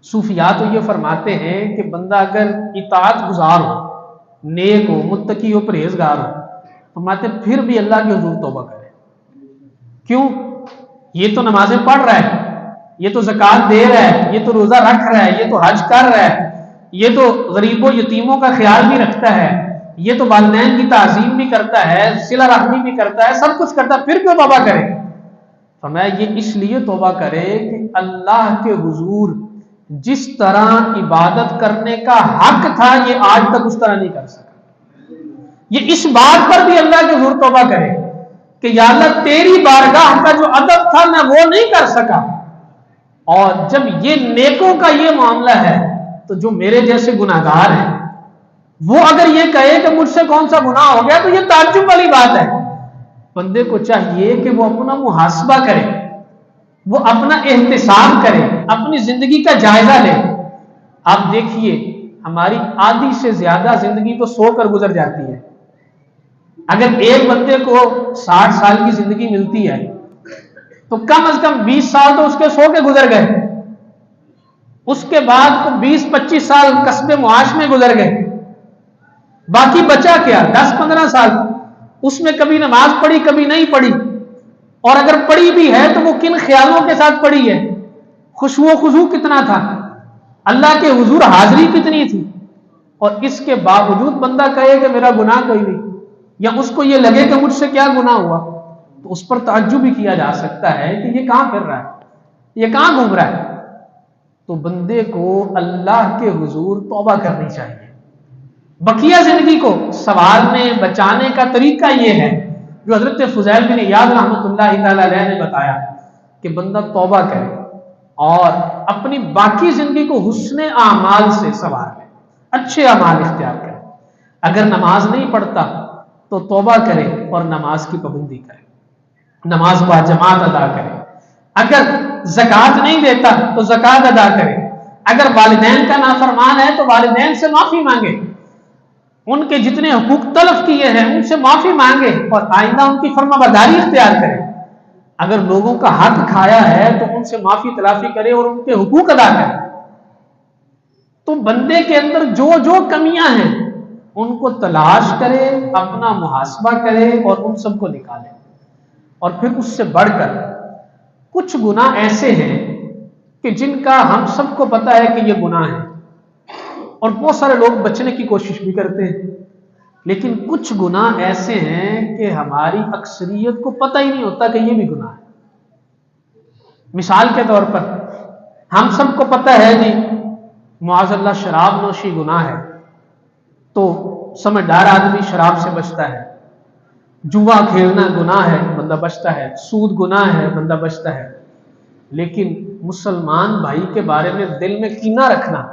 صوفیاء تو یہ فرماتے ہیں کہ بندہ اگر اطاعت گزار ہو، نیک ہو، متقی ہو، پرہیزگار ہو، فرماتے ہیں پھر بھی اللہ کے حضور توبہ کرے۔ کیوں؟ یہ تو نمازیں پڑھ رہا ہے، یہ تو زکوٰۃ دے رہا ہے، یہ تو روزہ رکھ رہا ہے، یہ تو حج کر رہا ہے، یہ تو غریبوں یتیموں کا خیال بھی رکھتا ہے، یہ تو والدین کی تعظیم بھی کرتا ہے، صلہ رحمی بھی کرتا ہے، سب کچھ کرتا ہے، پھر کیوں توبہ کرے؟ فرمایا یہ اس لیے توبہ کرے کہ اللہ کے حضور جس طرح عبادت کرنے کا حق تھا یہ آج تک اس طرح نہیں کر سکا۔ یہ اس بات پر بھی اللہ کے حضور توبہ کرے کہ یا اللہ تیری بارگاہ کا جو ادب تھا میں وہ نہیں کر سکا۔ اور جب یہ نیکوں کا یہ معاملہ ہے تو جو میرے جیسے گناہگار ہیں وہ اگر یہ کہے کہ مجھ سے کون سا گناہ ہو گیا تو یہ تعجب والی بات ہے۔ بندے کو چاہیے کہ وہ اپنا محاسبہ کرے، وہ اپنا احتساب کرے، اپنی زندگی کا جائزہ لے۔ آپ دیکھیے ہماری آدھی سے زیادہ زندگی تو سو کر گزر جاتی ہے۔ اگر ایک بندے کو 60 سال کی زندگی ملتی ہے تو کم از کم 20 سال تو اس کے سو کے گزر گئے، اس کے بعد تو 20-25 سال کسب معاش میں گزر گئے، باقی بچا کیا 10-15 سال، اس میں کبھی نماز پڑھی کبھی نہیں پڑھی، اور اگر پڑھی بھی ہے تو وہ کن خیالوں کے ساتھ پڑھی ہے، خشوع و خضوع کتنا تھا، اللہ کے حضور حاضری کتنی تھی، اور اس کے باوجود بندہ کہے کہ میرا گناہ کوئی نہیں، یا اس کو یہ لگے کہ مجھ سے کیا گناہ ہوا، تو اس پر تعجب بھی کیا جا سکتا ہے کہ یہ کہاں پھر رہا ہے، یہ کہاں گھوم رہا ہے۔ تو بندے کو اللہ کے حضور توبہ کرنی چاہیے۔ بقیہ زندگی کو سنوارنے بچانے کا طریقہ یہ ہے جو حضرت فضیل بن عیاض رحمۃ اللہ تعالی علیہ نے بتایا کہ بندہ توبہ کرے اور اپنی باقی زندگی کو حسن اعمال سے سنوار لے، اچھے اعمال اختیار کرے۔ اگر نماز نہیں پڑھتا تو توبہ کرے اور نماز کی پابندی کرے، نماز با جماعت ادا کرے۔ اگر زکوٰۃ نہیں دیتا تو زکوٰۃ ادا کرے۔ اگر والدین کا نافرمان ہے تو والدین سے معافی مانگے، ان کے جتنے حقوق تلف کیے ہیں ان سے معافی مانگے اور آئندہ ان کی فرما برداری اختیار کرے۔ اگر لوگوں کا حق کھایا ہے تو ان سے معافی تلافی کرے اور ان کے حقوق ادا کرے۔ تو بندے کے اندر جو جو کمیاں ہیں ان کو تلاش کرے، اپنا محاسبہ کرے اور ان سب کو نکالے۔ اور پھر اس سے بڑھ کر کچھ گناہ ایسے ہیں کہ جن کا ہم سب کو پتہ ہے کہ یہ گناہ ہے اور بہت سارے لوگ بچنے کی کوشش بھی کرتے ہیں، لیکن کچھ گناہ ایسے ہیں کہ ہماری اکثریت کو پتہ ہی نہیں ہوتا کہ یہ بھی گناہ ہے۔ مثال کے طور پر ہم سب کو پتہ ہے جی معاذ اللہ شراب نوشی گناہ ہے، تو سمجھدار آدمی شراب سے بچتا ہے، جوا کھیلنا گناہ ہے بندہ بچتا ہے، سود گناہ ہے بندہ بچتا ہے، لیکن مسلمان بھائی کے بارے میں دل میں کینہ رکھنا،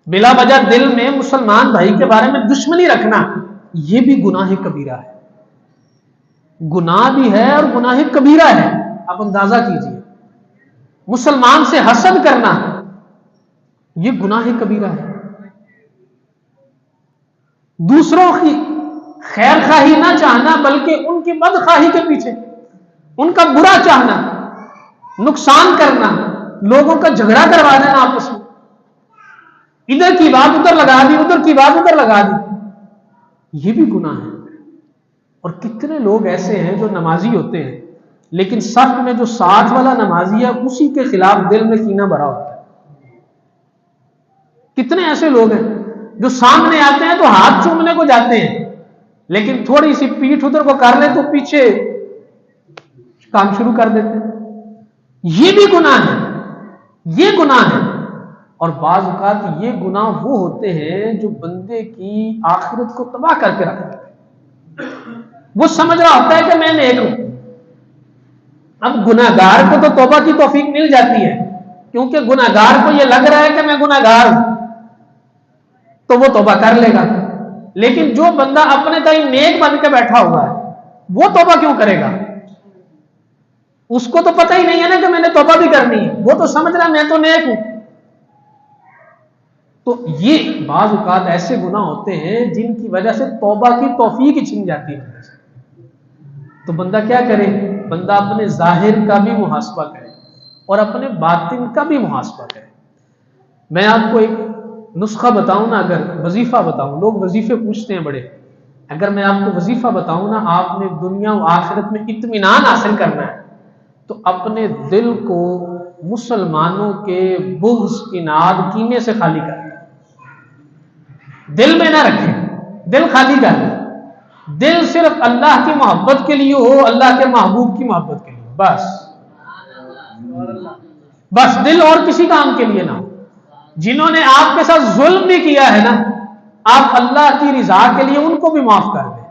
بلا وجہ دل میں مسلمان بھائی کے بارے میں دشمنی رکھنا، یہ بھی گناہ کبیرہ ہے۔ گناہ بھی ہے اور گناہ کبیرہ ہے، آپ اندازہ کیجئے۔ مسلمان سے حسد کرنا یہ گناہ کبیرہ ہے۔ دوسروں کی خیر خواہی نہ چاہنا بلکہ ان کی بدخواہی کے پیچھے ان کا برا چاہنا، نقصان کرنا، لوگوں کا جھگڑا کروا دینا آپس میں، ادھر کی بات ادھر لگا دی، ادھر کی بات ادھر لگا دی، یہ بھی گناہ ہے۔ اور کتنے لوگ ایسے ہیں جو نمازی ہوتے ہیں لیکن صف میں جو ساتھ والا نمازی ہے اسی کے خلاف دل میں کینہ بھرا ہوتا ہے۔ کتنے ایسے لوگ ہیں جو سامنے آتے ہیں تو ہاتھ چومنے کو جاتے ہیں لیکن تھوڑی سی پیٹھ ادھر کو کر لے تو پیچھے کام شروع کر دیتے ہیں۔ یہ بھی گناہ ہے، یہ گناہ ہے۔ اور بعض اوقات یہ گناہ وہ ہوتے ہیں جو بندے کی آخرت کو تباہ کر کے رکھتے ہیں۔ وہ سمجھ رہا ہوتا ہے کہ میں نیک ہوں۔ اب گناہگار کو تو توبہ کی توفیق مل جاتی ہے کیونکہ گناہگار کو یہ لگ رہا ہے کہ میں گناہگار ہوں تو وہ توبہ کر لے گا، لیکن جو بندہ اپنے تئیں نیک بن کے بیٹھا ہوا ہے وہ توبہ کیوں کرے گا؟ اس کو تو پتہ ہی نہیں ہے نا کہ میں نے توبہ بھی کرنی ہے، وہ تو سمجھ رہا میں تو نیک ہوں۔ تو یہ بعض اوقات ایسے گناہ ہوتے ہیں جن کی وجہ سے توبہ کی توفیق ہی چھن جاتی ہے. تو بندہ کیا کرے؟ بندہ اپنے ظاہر کا بھی محاسبہ کرے اور اپنے باطن کا بھی محاسبہ کرے. میں آپ کو ایک نسخہ بتاؤں نا، اگر وظیفہ بتاؤں، لوگ وظیفے پوچھتے ہیں بڑے، اگر میں آپ کو وظیفہ بتاؤں نا، آپ نے دنیا و آخرت میں اطمینان حاصل کرنا ہے تو اپنے دل کو مسلمانوں کے بغض، اناد، کینے سے خالی کر دیں. دل میں نہ رکھیں، دل خالی کر دیں. دل صرف اللہ کی محبت کے لیے ہو، اللہ کے محبوب کی محبت کے لیے، بس دل اور کسی کام کے لیے نہ ہو. جنہوں نے آپ کے ساتھ ظلم بھی کیا ہے نا، آپ اللہ کی رضا کے لیے ان کو بھی معاف کر دیں.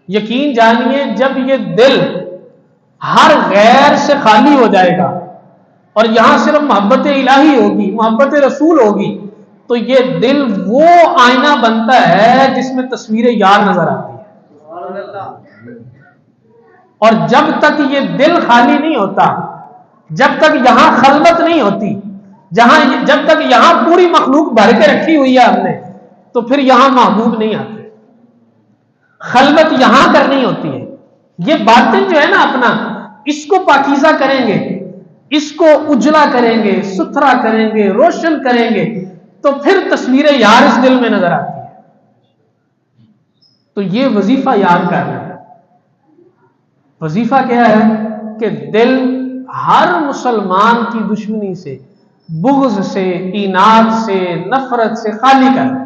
یقین جانیے جب یہ دل ہر غیر سے خالی ہو جائے گا اور یہاں صرف محبت الہی ہوگی، محبت رسول ہوگی، تو یہ دل وہ آئینہ بنتا ہے جس میں تصویر یار نظر آتی ہے. اور جب تک یہ دل خالی نہیں ہوتا، جب تک یہاں خلوت نہیں ہوتی، جب تک یہاں پوری مخلوق بھر کے رکھی ہوئی ہے ہم نے، تو پھر یہاں محبوب نہیں آتے. خلوت یہاں کرنی ہوتی ہے. یہ باطن جو ہے نا اپنا، اس کو پاکیزہ کریں گے، اس کو اجلا کریں گے، ستھرا کریں گے، روشن کریں گے، تو پھر تصویر یار اس دل میں نظر آتی ہے. تو یہ وظیفہ یاد کرنا ہے. وظیفہ کیا ہے کہ دل ہر مسلمان کی دشمنی سے، بغض سے، اناد سے، نفرت سے خالی کرنا.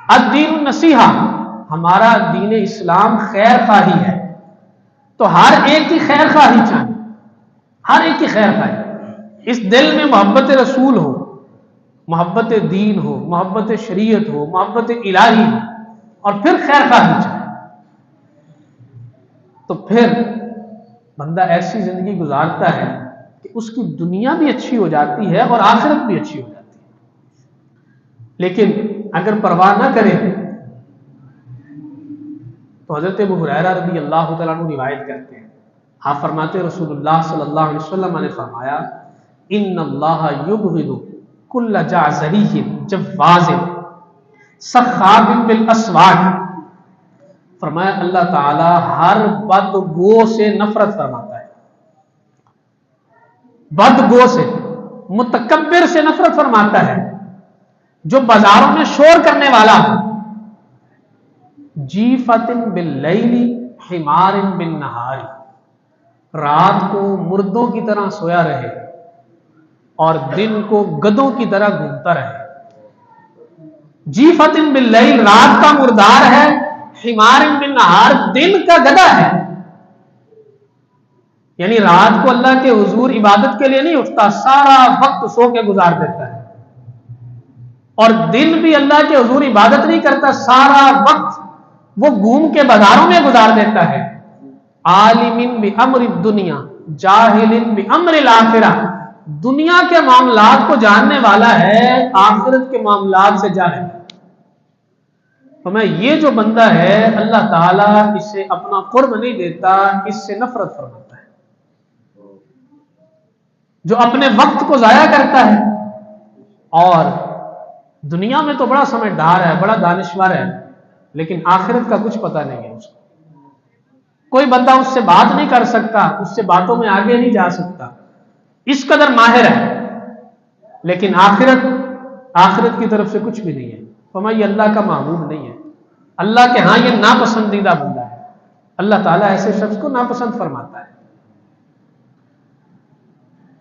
الدین النصیحہ، ہمارا دین اسلام خیر خواہی ہے، تو ہر ایک کی خیر خواہی چاہیے، ہر ایک کی خیر خواہی. اس دل میں محبت رسول ہو، محبت دین ہو، محبت شریعت ہو، محبت الہی ہو، اور پھر خیر خواہی چاہیے. تو پھر بندہ ایسی زندگی گزارتا ہے کہ اس کی دنیا بھی اچھی ہو جاتی ہے اور آخرت بھی اچھی ہو جاتی ہے. لیکن اگر پرواہ نہ کرے تو حضرت ابو ہریرہ رضی اللہ تعالیٰ عنہ روایت کرتے ہیں، آپ فرماتے ہیں رسول اللہ صلی اللہ علیہ وسلم نے فرمایا، ان اللہ یبغض کل جعزری جواز سخاب بالاسواق. فرمایا اللہ تعالی ہر بدگو سے نفرت فرماتا ہے. بدگو سے، متکبر سے نفرت فرماتا ہے، جو بازاروں میں شور کرنے والا ہے. جیفت باللیل حمار بالنہار، رات کو مردوں کی طرح سویا رہے اور دن کو گدوں کی طرح گھومتا رہے. جیفت باللیل، رات کا مردار ہے، حمار بالنہار، دن کا گدھا ہے. یعنی رات کو اللہ کے حضور عبادت کے لیے نہیں اٹھتا، سارا وقت سو کے گزار دیتا ہے، اور دن بھی اللہ کے حضور عبادت نہیں کرتا، سارا وقت وہ گھوم کے بازاروں میں گزار دیتا ہے. عالم بامر الدنیا جاہل بامر الاخرہ، دنیا کے معاملات کو جاننے والا ہے، آخرت کے معاملات سے جاہل. تو میں یہ جو بندہ ہے اللہ تعالیٰ اسے اپنا قرب نہیں دیتا، اس سے نفرت فرماتا ہے. جو اپنے وقت کو ضائع کرتا ہے اور دنیا میں تو بڑا سمجھدار ہے، بڑا دانشور ہے، لیکن آخرت کا کچھ پتہ نہیں ہے اس کو. کوئی بندہ اس سے بات نہیں کر سکتا، اس سے باتوں میں آگے نہیں جا سکتا، اس قدر ماہر ہے، لیکن آخرت کی طرف سے کچھ بھی نہیں ہے. فرمایا یہ اللہ کا محبوب نہیں ہے، اللہ کے ہاں یہ ناپسندیدہ بندہ ہے. اللہ تعالیٰ ایسے شخص کو ناپسند فرماتا ہے.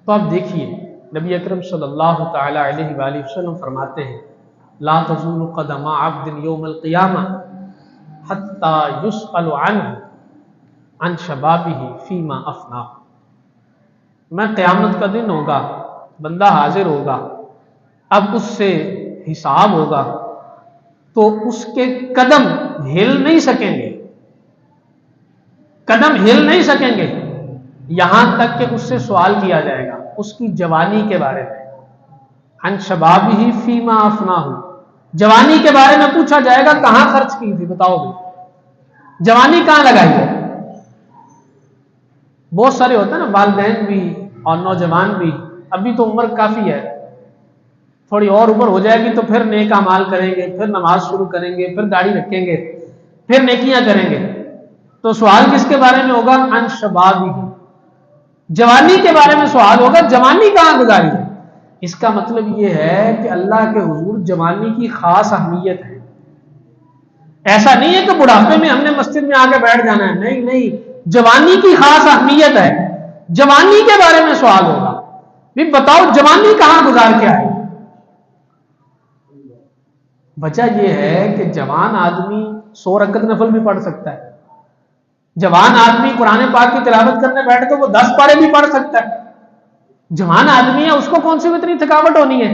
تو آپ دیکھیے نبی اکرم صلی اللہ تعالی علیہ وآلہ وسلم فرماتے ہیں، لا تزول قدم عبد یوم القیامہ حتی یسأل عنہ عن شبابہ فیما افنا. میں قیامت کا دن ہوگا، بندہ حاضر ہوگا، اب اس سے حساب ہوگا، تو اس کے قدم ہل نہیں سکیں گے، قدم ہل نہیں سکیں گے، یہاں تک کہ اس سے سوال کیا جائے گا اس کی جوانی کے بارے میں. عن شبابہ فیما افناہ، جوانی کے بارے میں پوچھا جائے گا کہاں خرچ کی تھی، بتاؤ بھی جوانی کہاں لگائی ہے. بہت سارے ہوتے ہیں نا، والدین بھی اور نوجوان بھی، ابھی تو عمر کافی ہے، تھوڑی اور عمر ہو جائے گی تو پھر نیک اعمال کریں گے، پھر نماز شروع کریں گے، پھر داڑھی رکھیں گے، پھر نیکیاں کریں گے. تو سوال کس کے بارے میں ہوگا؟ عن شبابی، جوانی کے بارے میں سوال ہوگا. جوانی کہاں گزاری ہے؟ اس کا مطلب یہ ہے کہ اللہ کے حضور جوانی کی خاص اہمیت ہے. ایسا نہیں ہے کہ بڑھاپے میں ہم نے مسجد میں آ کے بیٹھ جانا ہے، نہیں نہیں، جوانی کی خاص اہمیت ہے. جوانی کے بارے میں سوال ہوگا، بھی بتاؤ جوانی کہاں گزار کے آئی. وجہ یہ ہے کہ جوان آدمی 100 رکعت نفل بھی پڑھ سکتا ہے. جوان آدمی قرآن پاک کی تلاوت کرنے بیٹھ تو وہ 10 پارے بھی پڑھ سکتا ہے. جوان آدمی ہے، اس کو کون سی اتنی تھکاوٹ ہونی ہے؟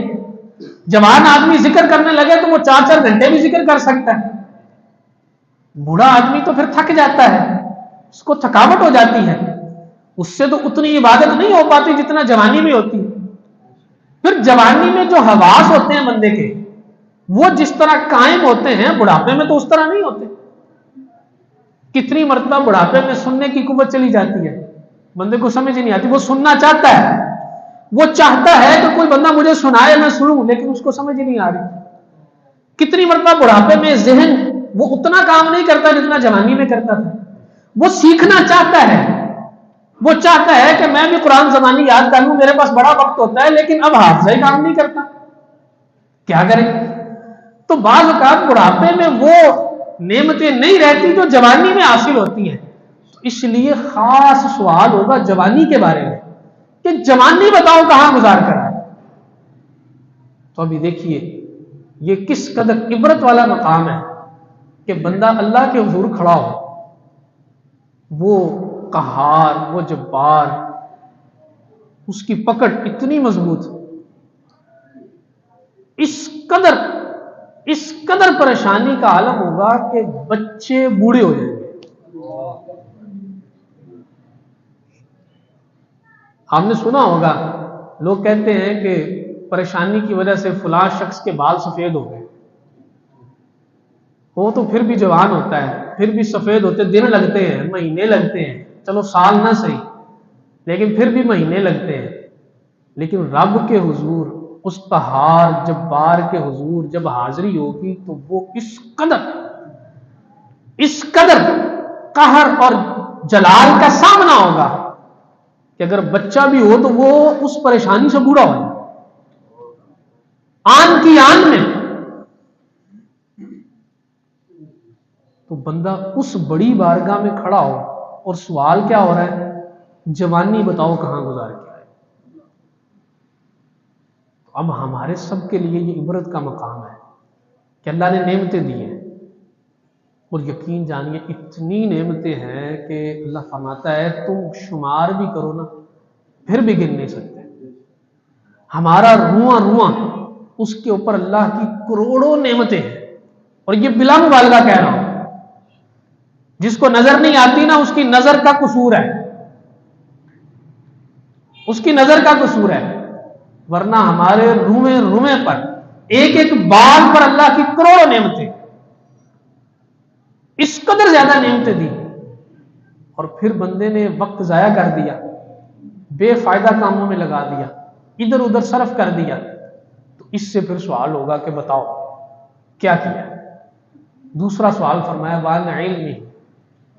جوان آدمی ذکر کرنے لگے تو وہ 4 گھنٹے بھی ذکر کر سکتا ہے. بوڑھا آدمی تو پھر تھک جاتا ہے، اس کو تھکاوٹ ہو جاتی ہے، اس سے تو اتنی عبادت نہیں ہو پاتی جتنا جوانی میں ہوتی. پھر جوانی میں جو حواس ہوتے ہیں بندے کے، وہ جس طرح قائم ہوتے ہیں، بڑھاپے میں تو اس طرح نہیں ہوتے. کتنی مرتبہ بڑھاپے میں سننے کی قوت چلی جاتی ہے، بندے کو سمجھ نہیں آتی. وہ سننا چاہتا ہے، وہ چاہتا ہے کہ کوئی بندہ مجھے سنائے میں سنوں، لیکن اس کو سمجھ ہی نہیں آ رہی. کتنی مرتبہ بڑھاپے میں ذہن وہ اتنا کام نہیں کرتا جتنا جوانی میں کرتا تھا. وہ سیکھنا چاہتا ہے، وہ چاہتا ہے کہ میں بھی قرآن زبانی یاد کر لوں، میرے پاس بڑا وقت ہوتا ہے، لیکن اب ہاتھ سے ہی کام نہیں کرتا. کیا کرے؟ تو بعض اوقات بڑھاپے میں وہ نعمتیں نہیں رہتی جو جوانی میں حاصل ہوتی ہیں. تو اس لیے خاص سوال ہوگا جوانی کے بارے میں کہ جوانی بتاؤ کہاں گزار کر آئے. تو ابھی دیکھیے یہ کس قدر عبرت والا مقام ہے کہ بندہ اللہ کے حضور کھڑا ہو، وہ قہار، وہ جبار، اس کی پکڑ اتنی مضبوط، اس قدر پریشانی کا عالم ہوگا کہ بچے بوڑھے ہو جائیں گے. آپ نے سنا ہوگا لوگ کہتے ہیں کہ پریشانی کی وجہ سے فلاں شخص کے بال سفید ہو گئے. وہ تو پھر بھی جوان ہوتا ہے، پھر بھی سفید ہوتے، دن لگتے ہیں، مہینے لگتے ہیں، چلو سال نہ صحیح، لیکن پھر بھی مہینے لگتے ہیں. لیکن رب کے حضور، اس قہار جبار کے حضور جب حاضری ہوگی تو وہ اس قدر قہر اور جلال کا سامنا ہوگا کہ اگر بچہ بھی ہو تو وہ اس پریشانی سے بوڑھا ہو جائے. آن کی آن میں تو بندہ اس بڑی بارگاہ میں کھڑا ہو اور سوال کیا ہو رہا ہے؟ جوانی بتاؤ کہاں گزار کے آئے. اب ہمارے سب کے لیے یہ عبرت کا مقام ہے کہ اللہ نے نعمتیں دی ہیں، اور یقین جانیے اتنی نعمتیں ہیں کہ اللہ فرماتا ہے تم شمار بھی کرو نا پھر بھی گن نہیں سکتے. ہمارا رواں رواں اس کے اوپر اللہ کی کروڑوں نعمتیں ہیں، اور یہ بلا مبالغہ کہہ رہا ہوں. جس کو نظر نہیں آتی نا اس کی نظر کا قصور ہے، اس کی نظر کا قصور ہے. ورنہ ہمارے روئے روئے پر، ایک ایک بال پر اللہ کی کروڑوں نعمتیں، اس قدر زیادہ نعمتیں دی، اور پھر بندے نے وقت ضائع کر دیا، بے فائدہ کاموں میں لگا دیا، ادھر ادھر صرف کر دیا. تو اس سے پھر سوال ہوگا کہ بتاؤ کیا کیا. دوسرا سوال فرمایا وَعَنْ عِلْمِهِ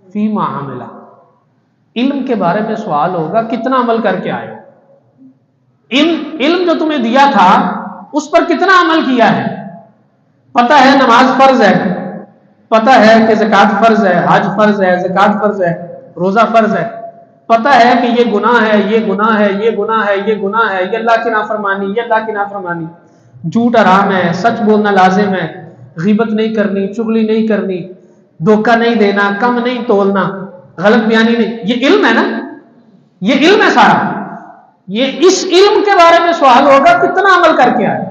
فِيمَا عَمِلَ، علم کے بارے میں سوال ہوگا کتنا عمل کر کے آئے. علم جو تمہیں دیا تھا اس پر کتنا عمل کیا ہے. پتہ ہے نماز فرض ہے، پتہ ہے کہ زکوٰۃ فرض ہے، حج فرض ہے، زکوٰۃ فرض ہے، روزہ فرض ہے، پتہ ہے کہ یہ گناہ ہے، یہ گناہ ہے، یہ گناہ ہے، یہ گناہ ہے، یہ اللہ کی نافرمانی، یہ اللہ کی نافرمانی، جھوٹ حرام ہے، سچ بولنا لازم ہے، غیبت نہیں کرنی، چغلی نہیں کرنی، دھوکہ نہیں دینا، کم نہیں تولنا، غلط بیانی نہیں. یہ علم ہے نا، یہ علم ہے سارا. یہ اس علم کے بارے میں سوال ہوگا کتنا عمل کر کے آئے.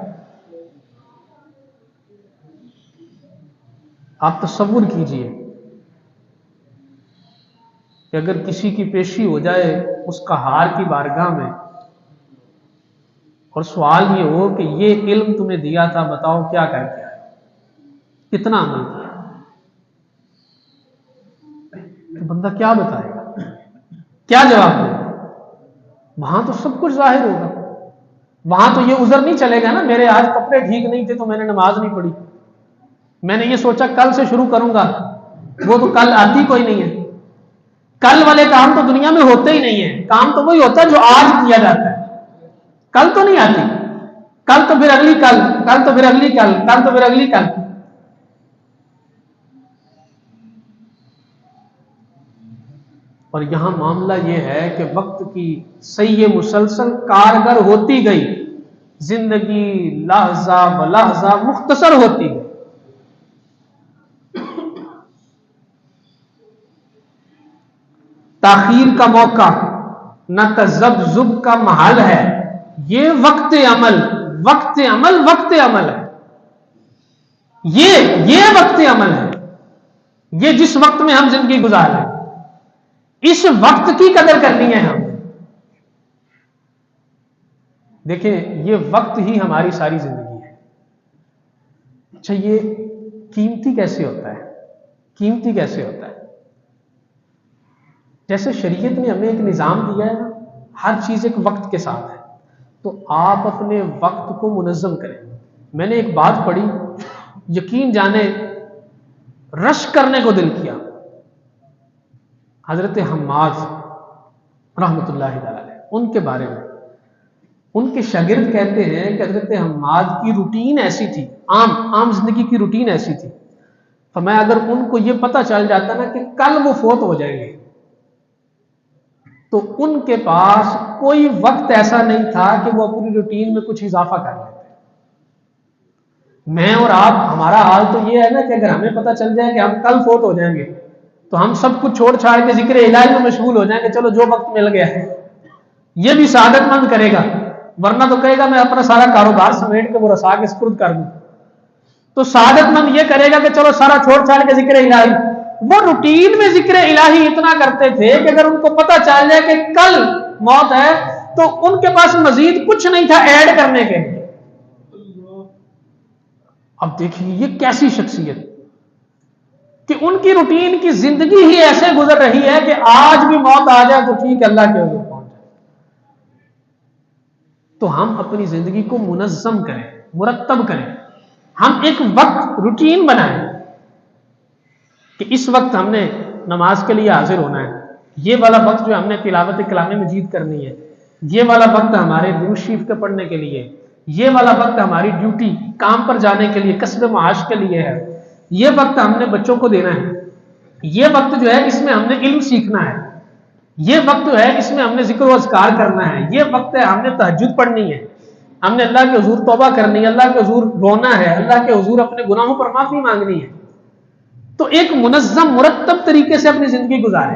آپ تصور کیجئے کہ اگر کسی کی پیشی ہو جائے اس قہار کی بارگاہ میں، اور سوال یہ ہو کہ یہ علم تمہیں دیا تھا بتاؤ کیا کر کے آئے، کتنا عمل کیا. تو بندہ کیا بتائے گا، کیا جواب دے گا؟ وہاں تو سب کچھ ظاہر ہوگا. وہاں تو یہ عذر نہیں چلے گا نا، میرے آج کپڑے ٹھیک نہیں تھے تو میں نے نماز نہیں پڑھی، میں نے یہ سوچا کل سے شروع کروں گا، وہ تو کل آتی کوئی نہیں ہے. کل والے کام تو دنیا میں ہوتے ہی نہیں ہیں، کام تو وہی ہوتا ہے جو آج کیا جاتا ہے، کل تو نہیں آتی. کل تو پھر اگلی کل، کل تو پھر اگلی کل، کل تو پھر اگلی کل. اور یہاں معاملہ یہ ہے کہ وقت کی صحیح مسلسل کارگر ہوتی گئی، زندگی لحظہ بلحظہ مختصر ہوتی گئی. تاخیر کا موقع نہ تذبذب کا محل ہے، یہ وقت عمل، وقت عمل، وقت عمل ہے. یہ وقت عمل ہے، یہ جس وقت میں ہم زندگی گزار رہے ہیں اس وقت کی قدر کرنی ہے. ہم دیکھیں یہ وقت ہی ہماری ساری زندگی ہے. اچھا یہ قیمتی کیسے ہوتا ہے؟ قیمتی کیسے ہوتا ہے؟ جیسے شریعت نے ہمیں ایک نظام دیا ہے نا، ہر چیز ایک وقت کے ساتھ ہے، تو آپ اپنے وقت کو منظم کریں. میں نے ایک بات پڑھی، یقین جانے رش کرنے کو دل کیا. حضرت حماد رحمۃ اللہ علیہ، ان کے بارے میں ان کے شاگرد کہتے ہیں کہ حضرت حماد کی روٹین ایسی تھی، عام زندگی کی روٹین ایسی تھی، فرمایا اگر ان کو یہ پتہ چل جاتا نا کہ کل وہ فوت ہو جائیں گے تو ان کے پاس کوئی وقت ایسا نہیں تھا کہ وہ اپنی روٹین میں کچھ اضافہ کر لیتے. میں اور آپ ہمارا حال تو یہ ہے نا کہ اگر ہمیں پتہ چل جائے کہ ہم کل فوت ہو جائیں گے تو ہم سب کچھ چھوڑ چھاڑ کے ذکر الہی میں مشغول ہو جائیں گے، چلو جو وقت مل گیا ہے. یہ بھی سعادت مند کرے گا، ورنہ تو کہے گا میں اپنا سارا کاروبار سمیٹ کے وہ رسا کے سپرد کر دوں. تو سعادت مند یہ کرے گا کہ چلو سارا چھوڑ چھاڑ کے ذکر الہی. وہ روٹین میں ذکر الہی اتنا کرتے تھے کہ اگر ان کو پتہ چل جائے کہ کل موت ہے تو ان کے پاس مزید کچھ نہیں تھا ایڈ کرنے کے لیے. اب دیکھیے یہ کیسی شخصیت کہ ان کی روٹین کی زندگی ہی ایسے گزر رہی ہے کہ آج بھی موت آ جائے تو ٹھیک اللہ کے حضور پہنچ جائے. تو ہم اپنی زندگی کو منظم کریں، مرتب کریں. ہم ایک وقت روٹین بنائیں کہ اس وقت ہم نے نماز کے لیے حاضر ہونا ہے، یہ والا وقت جو ہم نے تلاوت کلام مجید کرنی ہے، یہ والا وقت ہمارے درود شریف کے پڑھنے کے لیے، یہ والا وقت ہماری ڈیوٹی کام پر جانے کے لیے کسب معاش کے لیے ہے، یہ وقت ہم نے بچوں کو دینا ہے، یہ وقت جو ہے اس میں ہم نے علم سیکھنا ہے، یہ وقت جو ہے اس میں ہم نے ذکر و اذکار کرنا ہے، یہ وقت ہے ہم نے تہجد پڑھنی ہے، ہم نے اللہ کے حضور توبہ کرنی ہے، اللہ کے حضور رونا ہے، اللہ کے حضور اپنے گناہوں پر معافی مانگنی ہے. تو ایک منظم مرتب طریقے سے اپنی زندگی گزارے.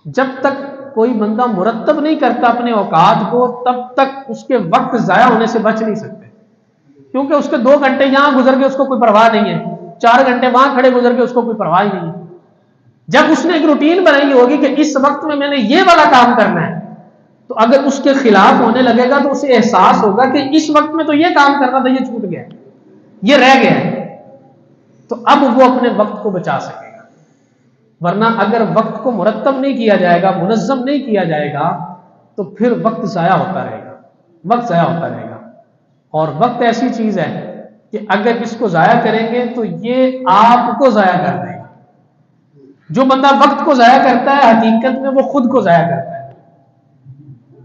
جب تک کوئی بندہ مرتب نہیں کرتا اپنے اوقات کو تب تک اس کے وقت ضائع ہونے سے بچ نہیں سکتے، کیونکہ اس کے 2 گھنٹے یہاں گزر گئے اس کو کوئی پرواہ نہیں ہے، 4 گھنٹے وہاں کھڑے گزر گئے اس کو کوئی پرواہ ہی نہیں ہے. جب اس نے ایک روٹین بنائی ہوگی کہ اس وقت میں نے یہ والا کام کرنا ہے تو اگر اس کے خلاف ہونے لگے گا تو اسے احساس ہوگا کہ اس وقت میں تو یہ کام کرنا تھا، یہ چھوٹ گیا، یہ رہ گیا ہے. تو اب وہ اپنے وقت کو بچا سکے گا. ورنہ اگر وقت کو مرتب نہیں کیا جائے گا، منظم نہیں کیا جائے گا تو پھر وقت ضائع ہوتا رہے گا، وقت ضائع ہوتا رہے گا. اور وقت ایسی چیز ہے کہ اگر اس کو ضائع کریں گے تو یہ آپ کو ضائع کر دے گا. جو بندہ وقت کو ضائع کرتا ہے حقیقت میں وہ خود کو ضائع کرتا ہے.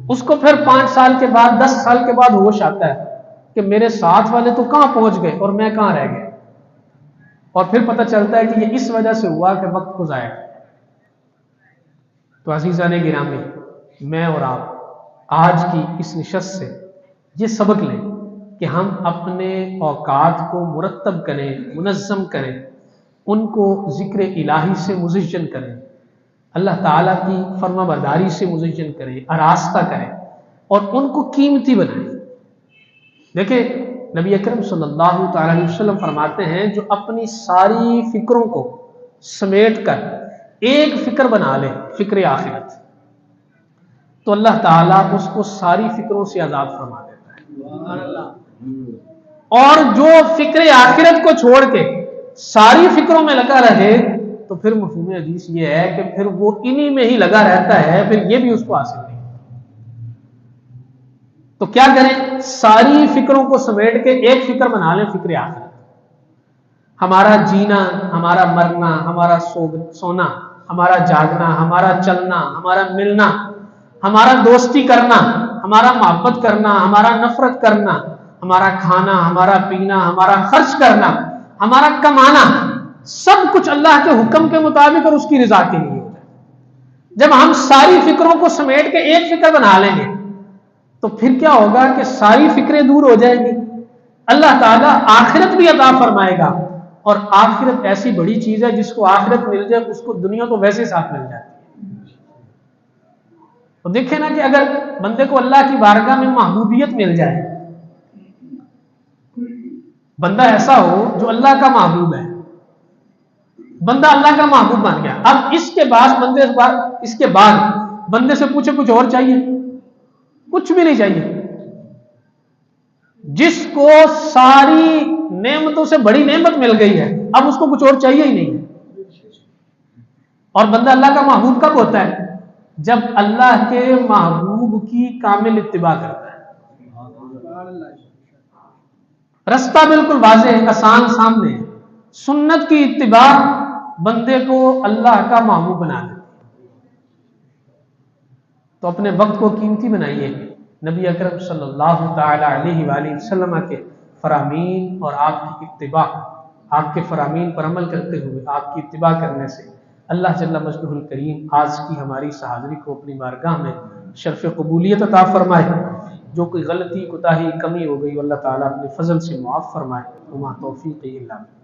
اس کو پھر 5 سال کے بعد 10 سال کے بعد ہوش آتا ہے کہ میرے ساتھ والے تو کہاں پہنچ گئے اور میں کہاں رہ گیا، اور پھر پتہ چلتا ہے کہ یہ اس وجہ سے ہوا کہ وقت کو ضائع. تو عزیزان گرامی، میں اور آپ آج کی اس نشست سے یہ سبق لیں کہ ہم اپنے اوقات کو مرتب کریں، منظم کریں، ان کو ذکر الہی سے مزین کریں، اللہ تعالیٰ کی فرما برداری سے مزین کریں، آراستہ کریں اور ان کو قیمتی بنائیں. دیکھیں نبی اکرم صلی اللہ تعالی علیہ وسلم فرماتے ہیں جو اپنی ساری فکروں کو سمیٹ کر ایک فکر بنا لے، فکر آخرت، تو اللہ تعالیٰ اس کو ساری فکروں سے آزاد فرما دیتا ہے. اور جو فکر آخرت کو چھوڑ کے ساری فکروں میں لگا رہے تو پھر مفہوم حدیث یہ ہے کہ پھر وہ انہی میں ہی لگا رہتا ہے، پھر یہ بھی اس کو حاصل نہیں. تو کیا کریں؟ ساری فکروں کو سمیٹ کے ایک فکر بنا لیں، فکر آخرت۔ ہمارا جینا، ہمارا مرنا، ہمارا سونا، ہمارا جاگنا، ہمارا چلنا، ہمارا ملنا، ہمارا دوستی کرنا، ہمارا محبت کرنا، ہمارا نفرت کرنا، ہمارا کھانا، ہمارا پینا، ہمارا خرچ کرنا، ہمارا کمانا، سب کچھ اللہ کے حکم کے مطابق اور اس کی رضا کے لیے ہوتا ہے۔ جب ہم ساری فکروں کو سمیٹ کے ایک فکر بنا لیں گے تو پھر کیا ہوگا کہ ساری فکریں دور ہو جائیں گی، اللہ تعالیٰ آخرت بھی عطا فرمائے گا۔ اور آخرت ایسی بڑی چیز ہے، جس کو آخرت مل جائے اس کو دنیا تو ویسے ساتھ مل جاتی ہے۔ تو دیکھیں نا کہ اگر بندے کو اللہ کی بارگاہ میں محبوبیت مل جائے، بندہ ایسا ہو جو اللہ کا محبوب ہے، بندہ اللہ کا محبوب بن گیا، اب اس کے بعد بندے سے پوچھے کچھ اور چاہیے؟ کچھ بھی نہیں چاہیے۔ جس کو ساری نعمتوں سے بڑی نعمت مل گئی ہے، اب اس کو کچھ اور چاہیے ہی نہیں ہے۔ اور بندہ اللہ کا محبوب کب ہوتا ہے؟ جب اللہ کے محبوب کی کامل اتباع کرتا ہے۔ رستہ بالکل واضح، آسان سامنے ہے۔ سنت کی اتباع بندے کو اللہ کا محبوب بنا دے۔ تو اپنے وقت کو قیمتی بنائیے، نبی اکرم صلی اللہ تعالی علیہ وآلہ وسلم کے فرامین اور آپ کی اتباع، آپ کے فرامین پر عمل کرتے ہوئے آپ کی اتباع کرنے سے اللہ جل مجدہ الکریم آج کی ہماری حاضری کو اپنی بارگاہ میں شرف قبولیت عطا فرمائے۔ جو کوئی غلطی، کوتاہی، کمی ہو گئی، اللہ تعالیٰ اپنے فضل سے معاف فرمائے۔ وما توفیقی الا باللہ۔